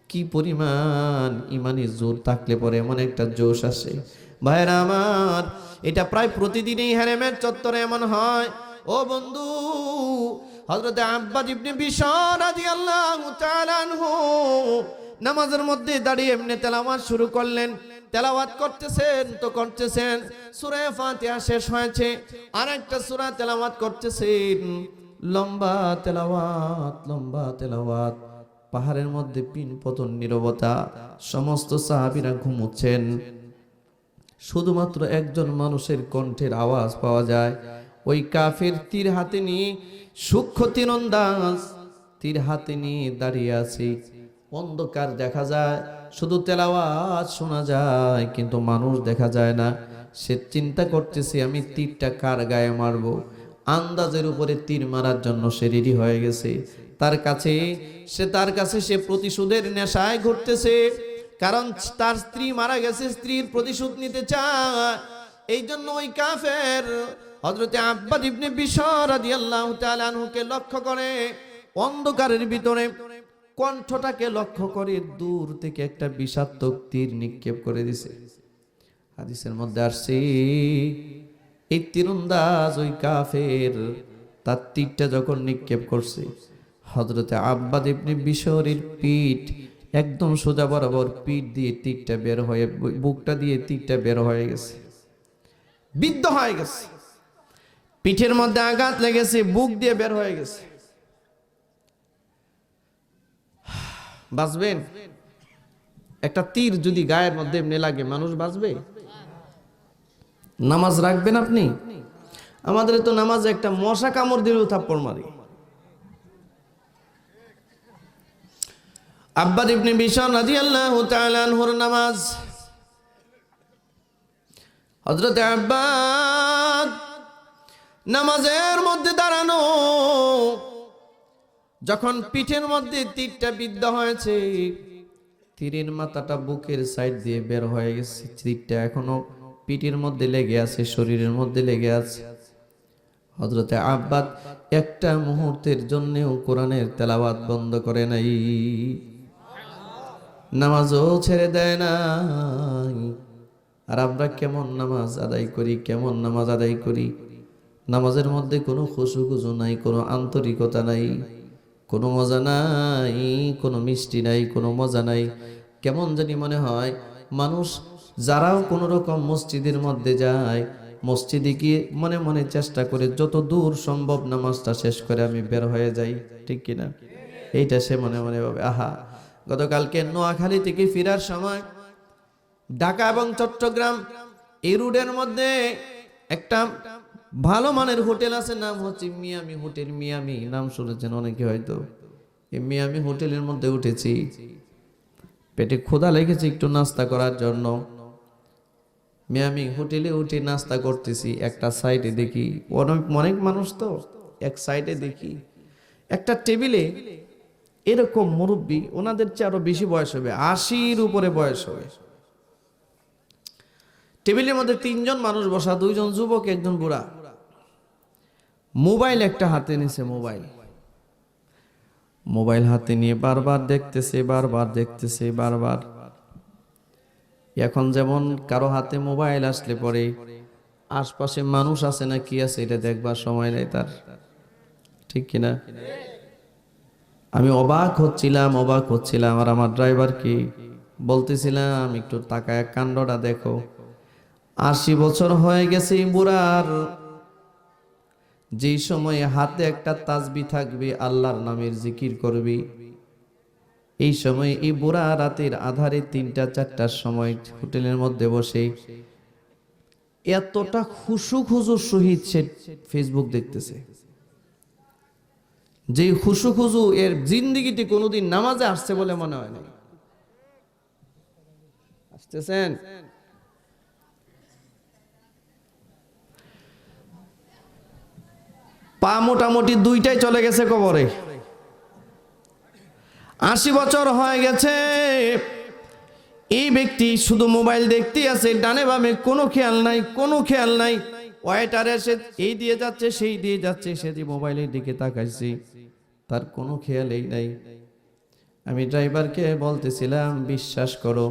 কি পরিমাণ ইমানি জোর থাকলে পরে এমন একটা জোশ আসে ভাইরা আমার। এটা প্রায় প্রতিদিনই হেরেমের চত্বরে এমন হয়। ও বন্ধু, হযরত আব্বাস ইবনে বিশর রাদিয়াল্লাহু তাআলা আনহু নামাজের মধ্যে দাঁড়িয়ে এমনি তেলাওয়াত শুরু করলেন। তেলাওয়াত করতেছেন তো করতেছেন, সূরা ফাতিহা শেষ হয়েছে, আরেকটা সূরা তেলাওয়াত করতেছেন। লম্বা তেলাওয়াত, লম্বা তেলাওয়াত। পাহাড়ের মধ্যে পিন পতন নীরবতা, সমস্ত সাহাবীরা ঘুমোচ্ছেন। শুধুমাত্র একজন মানুষের কণ্ঠের আওয়াজ পাওয়া যায়। ওই কাফের তীর হাতে নিয়ে, সূক্ষ্ম তীরন্দাজ তীর হাতে নিয়ে দাঁড়িয়ে আছে। অন্ধকার দেখা যায়, শুধু তেলাওয়াত শোনা যায়, কিন্তু মানুষ দেখা যায় না। সে চিন্তা করতেছে আমি তীরটা কার গায়ে মারবো। আন্দাজের উপরে তীর মারার জন্য সে রেডি হয়ে গেছে। তার কাছে সে প্রতিশোধের নেশায় ঘুরতেছে, কারণ তার স্ত্রী মারা গেছে, স্ত্রীর প্রতিশোধ নিতে চায়। এই জন্য ওই কাফের হযরত আব্বাস ইবনে বিশর রাদিয়াল্লাহু তাআলা আনহুকে লক্ষ্য করে, অন্ধকারের ভিতরে কণ্ঠটাকে লক্ষ্য করে দূর থেকে একটা বিষাক্ত তীর নিক্ষেপ করে দিছে। হাদিসের মধ্যে আসছে এই তীরন্দাজ ওই কাফের তার তীরটা যখন নিক্ষেপ করছে, হযরত আব্বাস ইবনে বিশরের পিঠ একদম সোজা বরাবর পিঠ দিয়ে তীরটা বের হয়ে, বুকটা দিয়ে তীরটা বের হয়ে গেছে, বিদ্ধ হয়ে গেছে। পিঠের মধ্যে আঘাত লেগেছে, বুক দিয়ে বের হয়ে গেছে। বাঁচবেন? একটা তীর যদি গায়ের মধ্যে এমনি লাগে, মানুষ বাঁচবে? নামাজ রাখবেন আপনি? আমাদের তো নামাজে একটা মশা কামড় দিলেও থাপ্পড় মারি। আব্বাস ইবনে বিশর রাদিয়াল্লাহু তাআলা আনহুর নামাজ। হযরত আব্বাস নামাজের মধ্যে দাঁড়ানো, যখন পিঠের মধ্যে তীরটা বিদ্ধ হয়েছে, তীরের মাথাটা বুকের সাইড দিয়ে বের হয়ে গেছে, তীরটা এখনো পিঠের মধ্যে লেগে আছে, শরীরের মধ্যে লেগে আছে। হযরত আব্বাস একটা মুহূর্তের জন্যও কোরআনের তেলাওয়াত বন্ধ করে নাই, নামাজও ছেড়ে দেয় নাই। আর আমরা কেমন নামাজ আদায় করি, কেমন নামাজ আদায় করি। নামাজের মধ্যে কোনো খুশু নাই, কোনো আন্তরিকতা নাই, কোনো মজা নাই, কোনো মিষ্টি নাই, কোনো মজা নাই। কেমন জানি মনে হয় মানুষ যারাও কোনো রকম মসজিদের মধ্যে যায়, মসজিদে গিয়ে মনে মনে চেষ্টা করে যত দূর সম্ভব নামাজটা শেষ করে আমি বের হয়ে যাই, ঠিক কিনা? এইটা সে মনে মনে ভাবে। আহা, গতকালকে নোয়াখালী থেকে ফেরার সময় ঢাকা এবং চট্টগ্রাম এই রুটের মধ্যে একটা ভালো মানের হোটেল আছে, নাম হচ্ছে মিয়ামি হোটেল। মিয়ামি নাম শুনেছেন অনেকে হয়তো। এই মিয়ামি হোটেলের মধ্যে উঠেছি, পেটে ক্ষুধা লেগেছে একটু নাস্তা করার জন্য। মিয়ামি হোটেলে উঠে নাস্তা করতেছি, একটা সাইডে দেখি অনেক মানুষ, তো এক সাইডে দেখি একটা টেবিলে এরকম মুরব্বী, ওনাদের চেয়ে আরো বেশি বয়স হবে, 80-র উপরে বয়স হবে। টেবিলের মধ্যে 3 জন মানুষ বসা, 2 জন যুবক, একজন বুড়া। মোবাইল একটা হাতে নিছে, মোবাইল হাতে নিয়ে বারবার দেখতেছে, বারবার। এখন যেমন কারো হাতে মোবাইল আসলে পরে আশপাশে মানুষ আছে না কি আছে এটা দেখবার সময় নেই তার, ঠিক কিনা? আমি অবাক হচ্ছিলাম, আর আমার ড্রাইভার কি বলতেছিলাম, একটু তাকায় কাণ্ডটা দেখো। 80 বছর হয়ে গেছে এই বুড়ার। যেই সময় হাতে একটা তাসবিহ থাকবে, আল্লাহর নামের জিকির করবে, এই সময় এই বুড়া রাতের আধারে 3টা-4টার সময় হোটেলের মধ্যে বসে এতটা খুশু সহিত সে ফেসবুক দেখতেছে, যে খুশু এর জিন্দেগিতে কোনোদিন নামাজে আসছে বলে মনে হয় না। আসতেছেন? পা মোটামুটি 2টাই চলে গেছে কবরে। 80 বছর হয়ে গেছে, এই ব্যক্তি শুধু মোবাইল দেখতেই আছে, ডানে বামে কোনো খেয়াল নাই, কোনো খেয়াল নাই। ওয়েটার এসে এই দিয়ে যাচ্ছে, সেই দিয়ে যাচ্ছে, সে যে মোবাইলের দিকে তাকাইছে, তার কোনো খেয়ালই নাই। আমি ড্রাইভারকে বলতেছিলাম, বিশ্বাস করো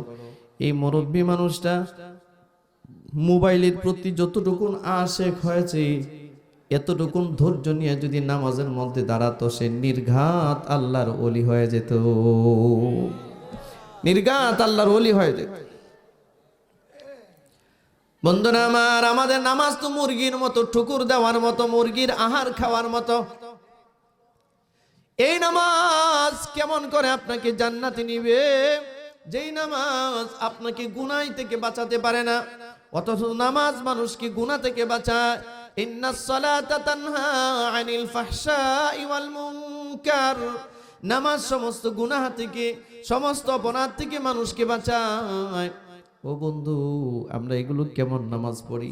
এই মুরব্বী মানুষটা মোবাইলের প্রতি যতটুকুন আশেক হয়েছে, এতটুকুন ধৈর্য নিয়ে যদি নামাজের মধ্যে দাঁড়াতো, সে নির্ঘাত আল্লাহর ওলি হয়ে যেত, নির্ঘাত আল্লাহর ওলি হয়ে যেত। বন্ধুরা আমার, আমাদের নামাজ তো মুরগির মতো, ঠুকুর দেওয়ার মতো, মুরগির আহার খাওয়ার মতো। এই নামাজ কেমন করে আপনাকে জান্নাতে নিবে, যেই নামাজ আপনাকে গুনাহ থেকে বাঁচাতে পারে না, অথচ নামাজ মানুষকে গুনাহ থেকে বাঁচায়। ইন্নাস সালাতা তানহা আনিল ফাহশাই ওয়াল মুনকার, নামাজ সমস্ত গুনাহ থেকে, সমস্ত অপরাধ থেকে মানুষকে বাঁচায়। ও বন্ধু, আমরা এগুলো কেমন নামাজ পড়ি?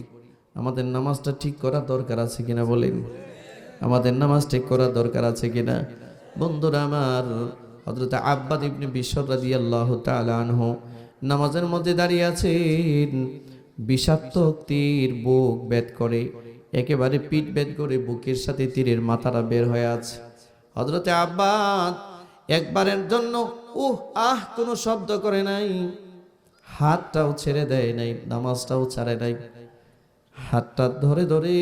আমাদের নামাজটা ঠিক করা দরকার আছে কিনা বলেন? আমাদের নামাজ ঠিক করা দরকার আছে কিনা? বন্ধুরা আমার, হযরত আব্বাদ ইবনে বিশর রাদিয়াল্লাহু তাআলা আনহু নামাজের মধ্যে দাঁড়িয়ে আছেন। বিষাক্ত তীর বুক বেদ করে, একেবারে পিঠ বেদ করে বুকের সাথে তীরের মাথাটা বের হয়ে আছে। হযরত আব্বাদ একবারের জন্য কোনো শব্দ করে নাই, হাতটাও ছেড়ে দেয় নাই, নামাজটাও ছাড়ে নাই। হাতটা ধরে ধরে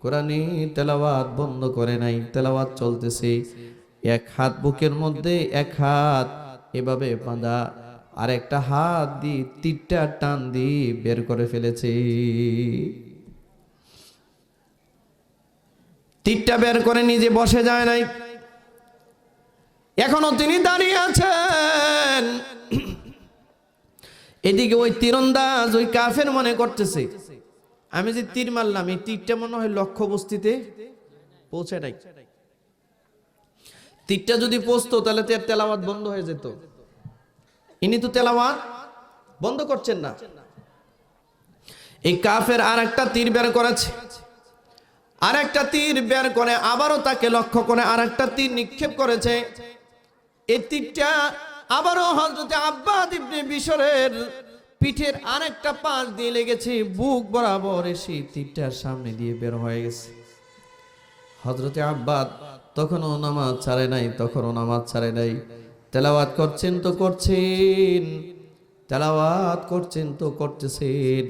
কোরআনে তেলাওয়াত বন্ধ করে নাই, তেলাওয়াত চলতেছে। এক হাত বুকের মধ্যে, এক হাত এভাবে বাঁধা, আর একটা হাত দিয়ে তীরটা টান দিয়ে বের করে ফেলেছে। তীরটা বের করে নিজে বসে যায় নাই, এখনো তিনি দাঁড়িয়ে আছেন। এদিকে ওই তীরন্দাজ, ওই কাফের মনে করতেছে, আমি যে তীর মারলাম, এই তীরটা মনে হয় লক্ষ্যবস্তুতে পৌঁছে নাই। তীরটা যদি পৌঁছতো তাহলে তেলাওয়াত বন্ধ হয়ে যেত। ইনি তো তেলাওয়াত বন্ধ করছেন না। এই কাফের আর একটা তীর বের করেছে, আর একটা তীর বের করে আবারও তাকে লক্ষ্য করে আর একটা তীর নিক্ষেপ করেছে। এই তীরটা আবারও হযরত আব্বাদ ইবনে বিশরের পিঠের আরেকটা পাশ দিয়ে লেগেছে, বুক বরাবর এসে তীরটার সামনে দিয়ে বের হয়ে গেছে। হযরত আব্বাদ তখনও নামাজ ছাড়ে নাই, তখনও নামাজ ছাড়ে নাই। তেলাওয়াত করছেন তো করছেন, তেলাওয়াত করছেন তো করতেছেন,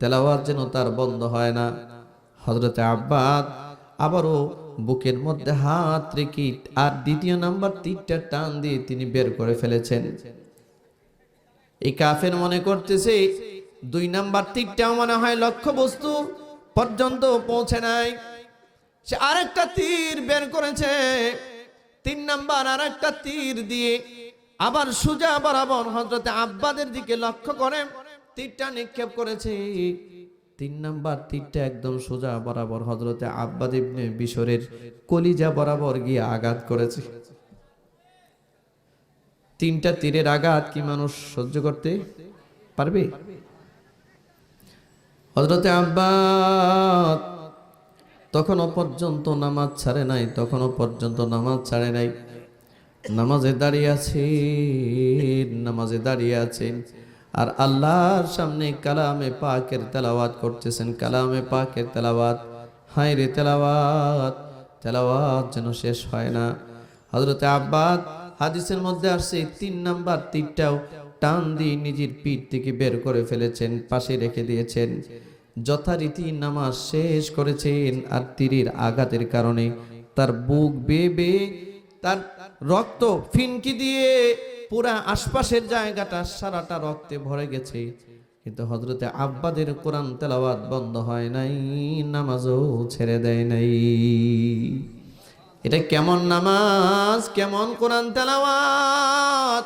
তেলাওয়াত যেন তার বন্ধ হয় না। হযরত আব্বাদ আবারও বুকের মধ্যে হাত রেখে আর দ্বিতীয় নাম্বার তীরটা টান দিয়ে তিনি বের করে ফেলেছেন। এই কাফের মনে করতেছে 2 নাম্বার তীরটাও মনে হয় লক্ষ্যবস্তু পর্যন্ত পৌঁছে নাই। সে আরেকটা তীর বের করেছে, 3 নাম্বার আরেকটা তীর দিয়ে আবার সোজা বরাবর হযরত আব্বাদের দিকে লক্ষ্য করে তীরটা নিক্ষেপ করেছে। 3 নাম্বার তীরটা একদম সোজা বরাবর হযরত আব্বাদ ইবনে বিশরের কলিজা বরাবর গিয়ে আঘাত করেছে। 3টা তীরের আঘাত কি মানুষ সহ্য করতে পারবে? হযরত আব্বাদ তখনও পর্যন্ত নামাজ ছাড়ে নাই, তখনও পর্যন্ত নামাজ ছাড়ে নাই। নামাজে দাঁড়িয়ে আছেন, নামাজে দাঁড়িয়ে আছেন আর আল্লাহর সামনে কালামে পাকের তেলাওয়াত করতেছেন, কালামে পাকের তেলাওয়াত। হায় রে তেলাওয়াত, তেলাওয়াত যেন শেষ হয় না। হযরত আব্বাদ হাদিসের মধ্যে আসছে 3 নাম্বার তীরটাও টান দিয়ে নিজের পিঠ থেকে বের করে ফেলেছেন, পাশে রেখে দিয়েছেন। যথারীতি নামাজ শেষ করেছেন আর তীরের আঘাতের কারণে তার বুক বেয়ে তার রক্ত ফিনকি দিয়ে পুরা আশপাশের জায়গাটা সারাটা রক্তে ভরে গেছে। কিন্তু হযরতে আব্বাদের কোরআন তেলাওয়াত বন্ধ হয় নাই, নামাজও ছেড়ে দেয় নাই। এটা কেমন নামাজ, কেমন কোরআন তেলাওয়াত!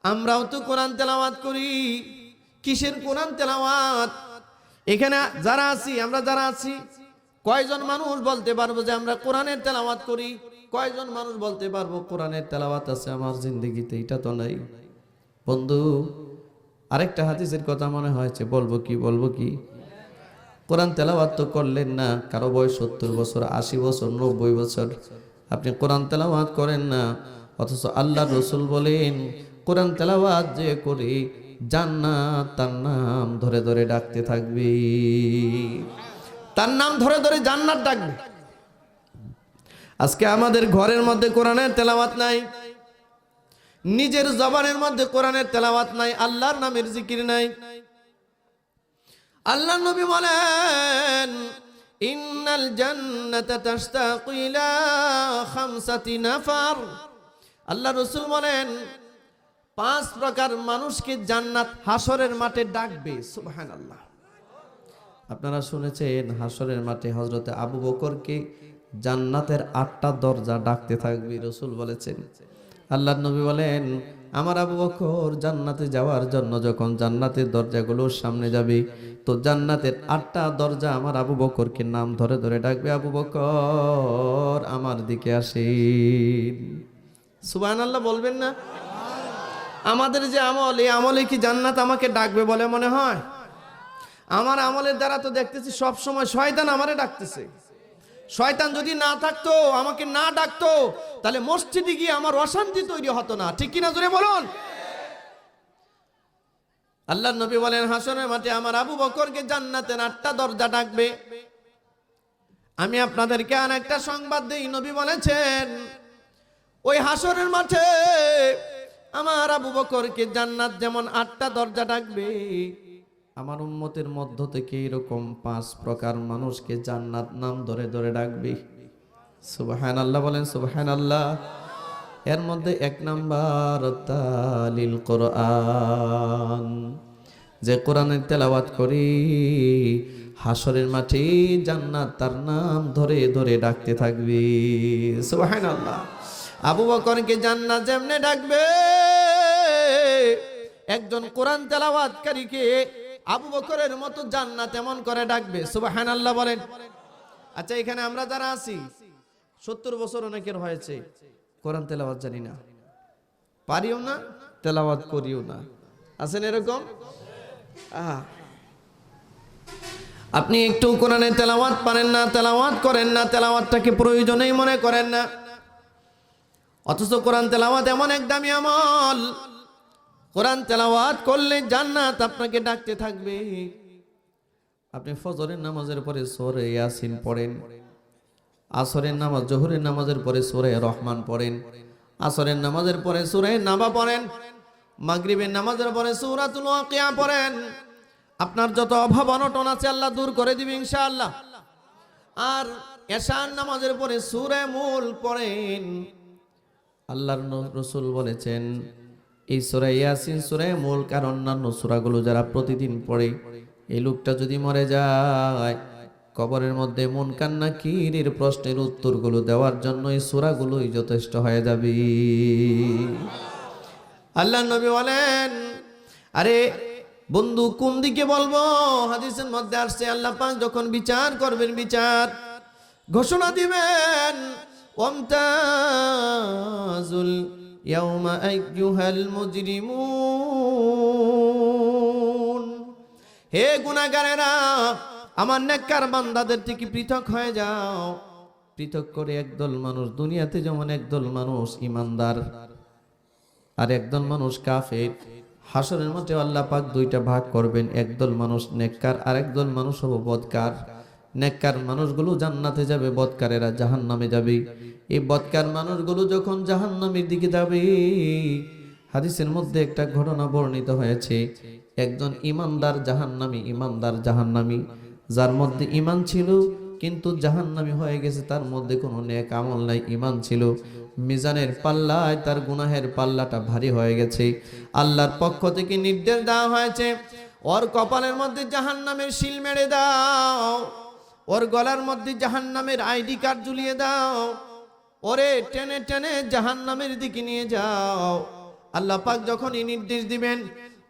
আমরাও তো কোরআন তেলাওয়াত করি। কিসের কোরআন তেলাওয়াত? এখানে যারা আছি, আমরা যারা আছি, কয়জন মানুষ বলতে পারবো যে আমরা কোরআনের তেলাওয়াত করি? কয়জন মানুষ বলতে পারবো কোরআনের তেলাওয়াত আছে আমার জিন্দগিতে? এটা তো নাই। বন্ধু, আরেকটা হাদিসের কথা মনে হয়েছে, বলবো কি কোরআন তেলাওয়াত তো করলেন না, কারো বয়স 70 বছর, 80 বছর, 90 বছর, আপনি কোরআন তেলাওয়াত করেন না, অথচ আল্লাহ রসুল বলেন কোরআন তেলাওয়াত যে করে জান্নাত তার নাম ধরে ধরে ডাকতে থাকবে, তার নাম ধরে ধরে জান্নাত ডাকবে। আজকে আমাদের ঘরের মধ্যে কোরআনের তেলাওয়াত নাই, নিজের জবানের মধ্যে কোরআনের তেলাওয়াত নাই, আল্লাহর নামের জিকির নাই। আল্লাহ নবী বলেন ইন্নাল জান্নাতা তাশতাকু ইলা খামসাতি নাফার। আল্লাহ রাসূল বলেন 5 প্রকার মানুষকে জান্নাত হাসরের মাঠে ডাকবে। সুবহানাল্লাহ। আপনারা শুনেছেন হাসরের মাঠে হযরতে আবু বকরকে জান্নাতের 8টা দরজা ডাকতে থাকবে, রাসূল বলেছেন। আল্লাহর নবী বলেন আমার আবু বকর জান্নাতে যাওয়ার জন্য যখন জান্নাতের দরজাগুলোর সামনে যাবে তো জান্নাতের 8টা দরজা আমার আবু বকরকে নাম ধরে ধরে ডাকবে, আবু বকর আমার দিকে আসেন। সুবহানাল্লাহ বলবেন না? আমাদের যে আমল, এই আমলে কি জান্নাত আমাকে ডাকবে বলে মনে হয়? আমার আমলের দ্বারা তো দেখতেছি সব সময় শয়তান আমারে ডাকতেছে। শয়তান যদি না থাকতো, আমাকে না ডাকতো, তাহলে মসজিদে গিয়ে আমার অশান্তি তৈরি হতো না। ঠিক কিনা জোরে বলুন। আল্লাহর নবী বলেন হাসরের মাঠে আমার আবু বকরকে জান্নাতের 8টা দরজা ডাকবে। আমি আপনাদেরকে আর একটা সংবাদ দেই, নবী বলেছেন ওই হাসরের মাঠে আমার আবু বকরকে জান্নাত যেমন 8টা দরজা ডাকবে, আমার উম্মতের মধ্য থেকে এরকম 5 প্রকার মানুষকে জান্নাত নাম ধরে ধরে ডাকবে। সুবহানাল্লাহ বলেন সুবহানাল্লাহ। এর মধ্যে 1 নাম্বার তালিল কোরআন, যে কোরআনের তেলাওয়াত করি হাসরের মাঠে জান্নাত তার নাম ধরে ধরে ডাকতে থাকবে। সুবহানাল্লাহ। আবু বকরকে জান্নাত যেমনে ডাকবে, একজন কোরআন তেলাওয়াতকারীকে আবু বকরের মতো জান্নাত এমন করে ডাকবে। সুবহানাল্লাহ বলেন। আচ্ছা এখানে আমরা যারা আছি 70 বছর অনেকের হয়েছে, কোরআন তেলাওয়াত জানি না, পারিও না, তেলাওয়াত করিও না, আছেন এরকম? আপনি একটু কোরআনের তেলাওয়াত পারেন না, তেলাওয়াত করেন না, তেলাওয়াতটাকে প্রয়োজনেই মনে করেন না। অথচ কোরআন তেলাওয়াত এমন এক দামি আমল, কোরআন তেলাওয়াত করলে জান্নাত আপনাকে ডাকতে থাকবে। আপনি ফজরের নামাজের পরে সূরা ইয়াসিন পড়েন, আসরের নামাজ জোহরের নামাজের পরে সূরা রহমান পড়েন, আসরের নামাজের পরে সূরা নাবা পড়েন, মাগরিবের নামাজের পরে সূরাতুল ওয়াকিয়া পড়েন, আপনার যত অভাব অনটন আছে আল্লাহ দূর করে দিবে ইনশাআল্লাহ। আর এশার নামাজের পরে সূরা মুল পড়েন। আল্লাহর রাসূল বলেছেন এই সূরা ইয়াসিন, সূরা মুলক আর অন্যান্য সূরাগুলো যারা প্রতিদিন পড়ে, এই লোকটা যদি মরে যায় কবরের মধ্যে মুনকার নাকিরের প্রশ্নের উত্তরগুলো দেওয়ার জন্য এই সূরাগুলোই যথেষ্ট হয়ে যাবে। আল্লাহর নবী বলেন আরে বন্ধু কোন দিকে বলবো? হাদিসের মধ্যে আসছে আল্লাহ পাক যখন বিচার করবেন, বিচার ঘোষণা দিবেন ওয়ামতাজুল ইয়াউমা আইয়ুহাল মুজরিমুন, হে গুনাহগারেরা আমার নেককার বান্দাদের থেকে পৃথক হয়ে যাও। পৃথক করে একদল মানুষ, দুনিয়াতে যেমন একদল মানুষ ইমানদার আর একদল মানুষ কাফের, হাসরের মাঠে আল্লাহ পাক 2টা ভাগ করবেন, একদল মানুষ নেককার আর একদল মানুষ হবে বদকার। নেককার মানুষগুলো জান্নাতে যাবে, বদকারেরা জাহান্নামে যাবে। এই বদকার মানুষগুলো যখন জাহান্নামের দিকে যাবে, হাদিসের মধ্যে একটা ঘটনা বর্ণিত হয়েছে, একজন ইমানদার জাহান্নামী, ইমানদার জাহান্নামী, যার মধ্যে ঈমান ছিল কিন্তু জাহান্নামী হয়ে গেছে, তার মধ্যে কোনো নেক আমল নাই, ঈমান ছিল। মিজানের পাল্লায় তার গুনাহের পাল্লাটা ভারী হয়ে গেছে। আল্লাহর পক্ষ থেকে নির্দেশ দেওয়া হয়েছে ওর কপালের মধ্যে জাহান্নামের শিল মেরে দাও, ওর গলার মধ্যে জাহান্নামের আইডি কার্ড ঝুলিয়ে দাও, ওরে টেনে টেনে জাহান্নামের দিকে নিয়ে যাও। আল্লাহ পাক যখন এই নির্দেশ দিবেন,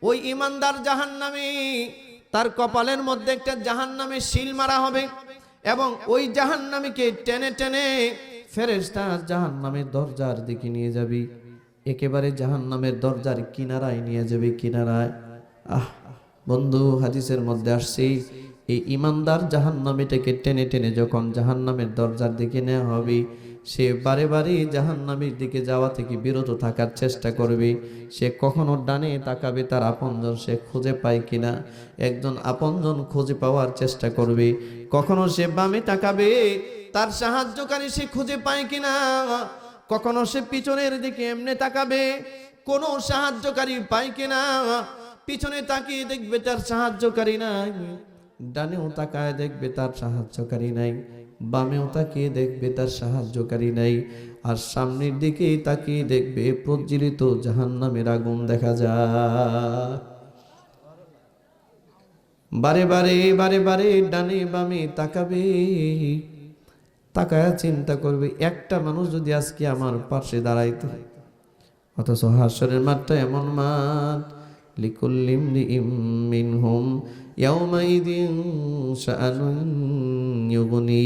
ওই ইমানদার জাহান্নামী তার কপালের মধ্যে একটা জাহান্নামের শিল মারা হবে এবং ওই জাহান্নামীকে টেনে টেনে ফেরেশতা জাহান্নামের দরজার দিকে নিয়ে যাবে, একেবারে জাহান্নামের দরজার কিনারায় নিয়ে যাবে, কিনারায়। বন্ধু হাদিসের মধ্যে আসছে এই ইমানদার জাহান্নামীটাকে টেনে টেনে যখন জাহান্নামের দরজার দিকে নেওয়া হবে, সে বারে বারে জাহান্নামের দিকে যাওয়া থেকে বিরত থাকার চেষ্টা করবে। সে কখনো ডানে তাকাবে, তার আপনজন সে খুঁজে পায় কিনা, একজন আপনজন খুঁজে পাওয়ার চেষ্টা করবে। কখনো সে বামে তাকাবে, তার সাহায্যকারী সে খুঁজে পায় কিনা। কখনো সে পিছনের দিকে এমনি তাকাবে, কোনো সাহায্যকারী পায় কিনা। পিছনে তাকিয়ে দেখবে তার সাহায্যকারী নাই, ডানেও তাকায় দেখবে তার সাহায্যকারী নাই, বামেও তাকিয়ে দেখবে তার সাহায্যকারী নাই, আর সামনের দিকে তাকিয়ে দেখবে প্রজ্বলিত জাহান্নামের আগুন দেখা যায়। বারে বারে বারে বারে ডানে বামে তাকাবে, তাকায়া চিন্তা করবে একটা মানুষ যদি আজকে আমার পাশে দাঁড়াইতো। অথচ হাসরের মাঠটা এমন মাঠ, লিকুল্লি ইমরিইম মিনহুম ইয়াউমাইদিন শাআনুন ইউগনি।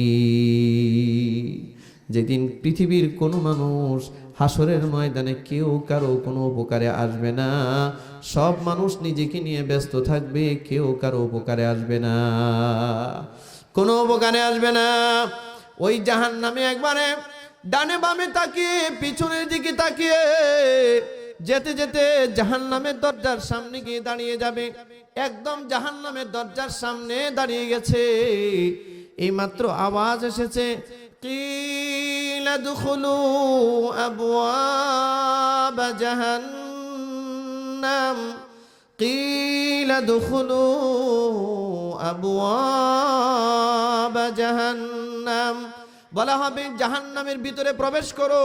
যেদিন পৃথিবীর কোনো মানুষ হাসরের ময়দানে কেউ কারো কোনো উপকারে আসবে না, সব মানুষ নিজেকে নিয়ে ব্যস্ত থাকবে, কেউ কারো উপকারে আসবে না, কোনো উপকারে আসবে না। ওই জাহান্নামে একবারে ডানে বামে তাকিয়ে পিছনের দিকে তাকিয়ে যেতে যেতে জাহান্নামের দরজার সামনে গিয়ে দাঁড়িয়ে যাবে। একদম জাহান্নামের দরজার সামনে দাঁড়িয়ে গেছে, এইমাত্র আওয়াজ এসেছে, কিলা দুখুলু আবওয়াব জাহান্নাম, কিলা দুখুলু আবওয়াব জাহান্নাম। বলা হবে জাহান্নামের ভিতরে প্রবেশ করো।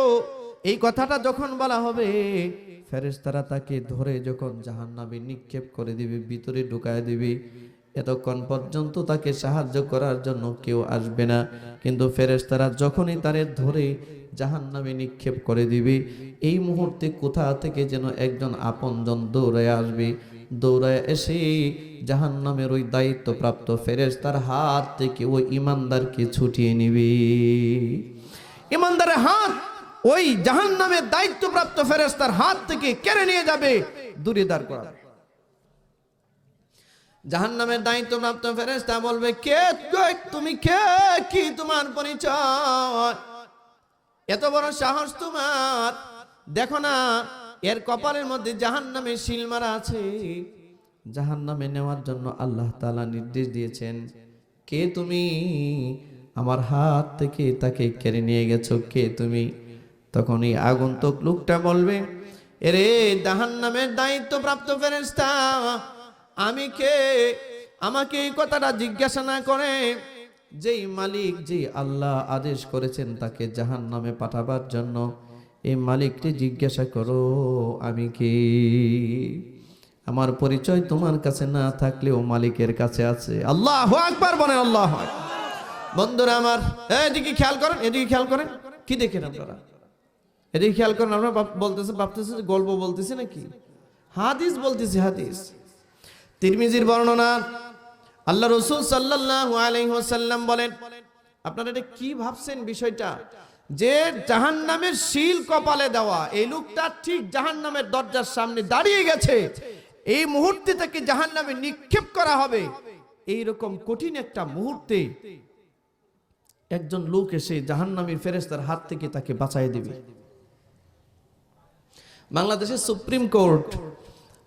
এই কথাটা যখন বলা হবে, ফেরেশতারা তাকে ধরে যখন জাহান্নামে নিক্ষেপ করে দিবে, ভিতরে ঢুকায় দিবে, এতক্ষণ পর্যন্ত তাকে সাহায্য করার জন্য কেউ আসবে না। কিন্তু ফেরেশতারা যখনই তারে ধরে জাহান্নামে নিক্ষেপ করে দিবে, এই মুহূর্তে কোথা থেকে যেন একজন আপনজন দৌড়ায় আসবে, দৌড়ায় এসে জাহান্নামের ওই দায়িত্বপ্রাপ্ত ফেরেশতার হাত থেকে ওই ইমানদারকে ছুটিয়ে নিবে। ইমানদারের হাত ওই জাহান্নামের দায়িত্বপ্রাপ্ত ফেরেশতার হাত থেকে কেড়ে নিয়ে যাবে, দূরে দাঁড় করা। জাহান্নামের দায়িত্বপ্রাপ্ত ফেরেশতা বলবে, কে তুমি, কে, কি তোমার পরিচয়, এত বড় সাহস তোমার? দেখো না এর কপালের মধ্যে জাহান্নামের শিল মারা আছে। জাহান্নামে নেওয়ার জন্য আল্লাহ তাআলা নির্দেশ দিয়েছেন। কে তুমি? আমার হাত থেকে তাকে কেড়ে নিয়ে গেছো, কে তুমি? তখন এই আগন্তুক লোকটা বলবে, এরে জাহান্নামের দায়িত্বপ্রাপ্ত ফেরেশতা, আমি কে? আমাকে এই কথাটা জিজ্ঞাসা না করে যেই মালিক, যেই আল্লাহ আদেশ করেছেন তাকে জাহান্নামে পাঠাবার জন্য, এই মালিককে জিজ্ঞাসা করো আমি কে। আমার পরিচয় তোমার কাছে না থাকলেও মালিকের কাছে আছে। আল্লাহু আকবার বলেন, আল্লাহু আকবার। বন্ধুরা আমার, এদিকে খেয়াল করেন, এদিকে খেয়াল করেন, কি দেখেন আপনারা? এদিকে খেয়াল করেন। আমরা ভাবতেছেন গল্প বলতেছি নাকি? হাদিস বলতেছি, হাদিস। তিরমিজির বর্ণনা, আল্লাহ রাসূল সাল্লাল্লাহু আলাইহি ওয়াসাল্লাম বলেন, আপনারা এটা কি ভাবছেন বিষয়টা? যে জাহান্নামের শিল কপালে দেওয়া এই লোকটা ঠিক জাহান্নামের দরজার সামনে দাঁড়িয়ে গেছে, এই মুহূর্তে তাকে জাহান্নামে নিক্ষেপ করা হবে। এই রকম কঠিন একটা মুহূর্তে একজন লোক এসে জাহান্নামী ফেরেশতার হাত থেকে তাকে বাঁচায় দিবে। বাংলাদেশের সুপ্রিম কোর্ট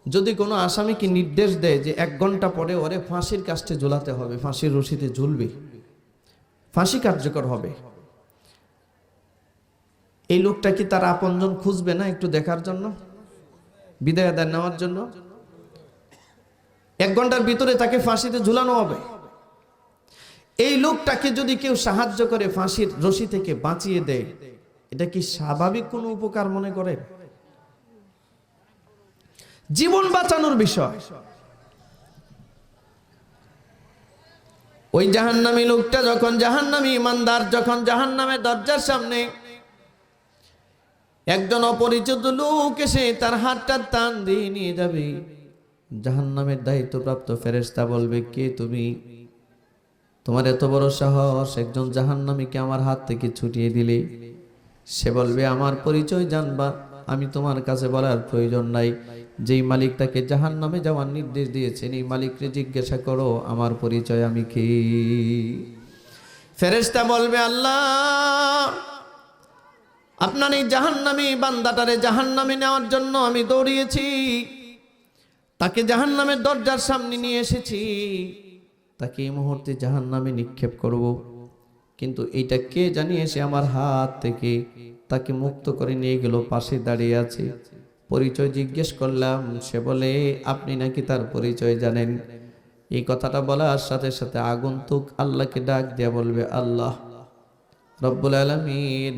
যদি কোনো আসামিকে নির্দেশ দেয় যে 1 ঘন্টা পরে ওরে ফাঁসির কাস্টে ঝুলাতে হবে, ফাঁসির রশিতে ঝুলবে, ফাঁসি কার্যকর হবে, এই লোকটা কি তার আপনজন খুঁজবে না একটু দেখার জন্য, বিদায় নেওয়ার জন্য? 1 ঘন্টার ভিতরে তাকে ফাঁসিতে ঝুলানো হবে। এই লোকটাকে যদি কেউ সাহায্য করে ফাঁসির রশি থেকে বাঁচিয়ে দেয়, এটা কি স্বাভাবিক কোনো উপকার মনে করে? জীবন বাঁচানোর বিষয়। ওই জাহান্নামী লোকটা যখন, জাহান্নামী ইমানদার যখন জাহান্নামের দরজার সামনে একজন অপরিচিত লোক এসে তার হাতটা টান দিয়ে নিয়ে যাবে, জাহান্নামের দায়িত্বপ্রাপ্ত ফেরেশতা বলবে, কে তুমি? তোমার এত বড় সাহস, একজন জাহান্নামীকে আমার হাত থেকে ছুটিয়ে দিলে? সে বলবে, আমার পরিচয় জানবা? আমি তোমার কাছে বলার প্রয়োজন নাই। যেই মালিক তাকে জাহান্নামে যাওয়ার নির্দেশ দিয়েছেন, এই মালিককে জিজ্ঞাসা করো আমার পরিচয় আমি কি। ফেরেশতা বলবে, আল্লাহ আপনার এই জাহান্নামী বান্দাটারে জাহান্নামে নেওয়ার জন্য আমি দৌড়িয়েছি, তাকে জাহান্নামের দরজার সামনে নিয়ে এসেছি, তাকে এই মুহূর্তে জাহান্নামে নিক্ষেপ করব। কিন্তু এইটা কে জানি এসে আমার হাত থেকে তাকে মুক্ত করে নিয়ে গেল, পাশে দাঁড়িয়ে আছে। পরিচয় জিজ্ঞেস করলাম, সে বলে আপনি নাকি তার পরিচয় জানেন। এই কথাটা বলার সাথে সাথে আগন্তুক আল্লাহকে ডাক দিয়া বলবে, আল্লাহ রব্বুল আলামিন,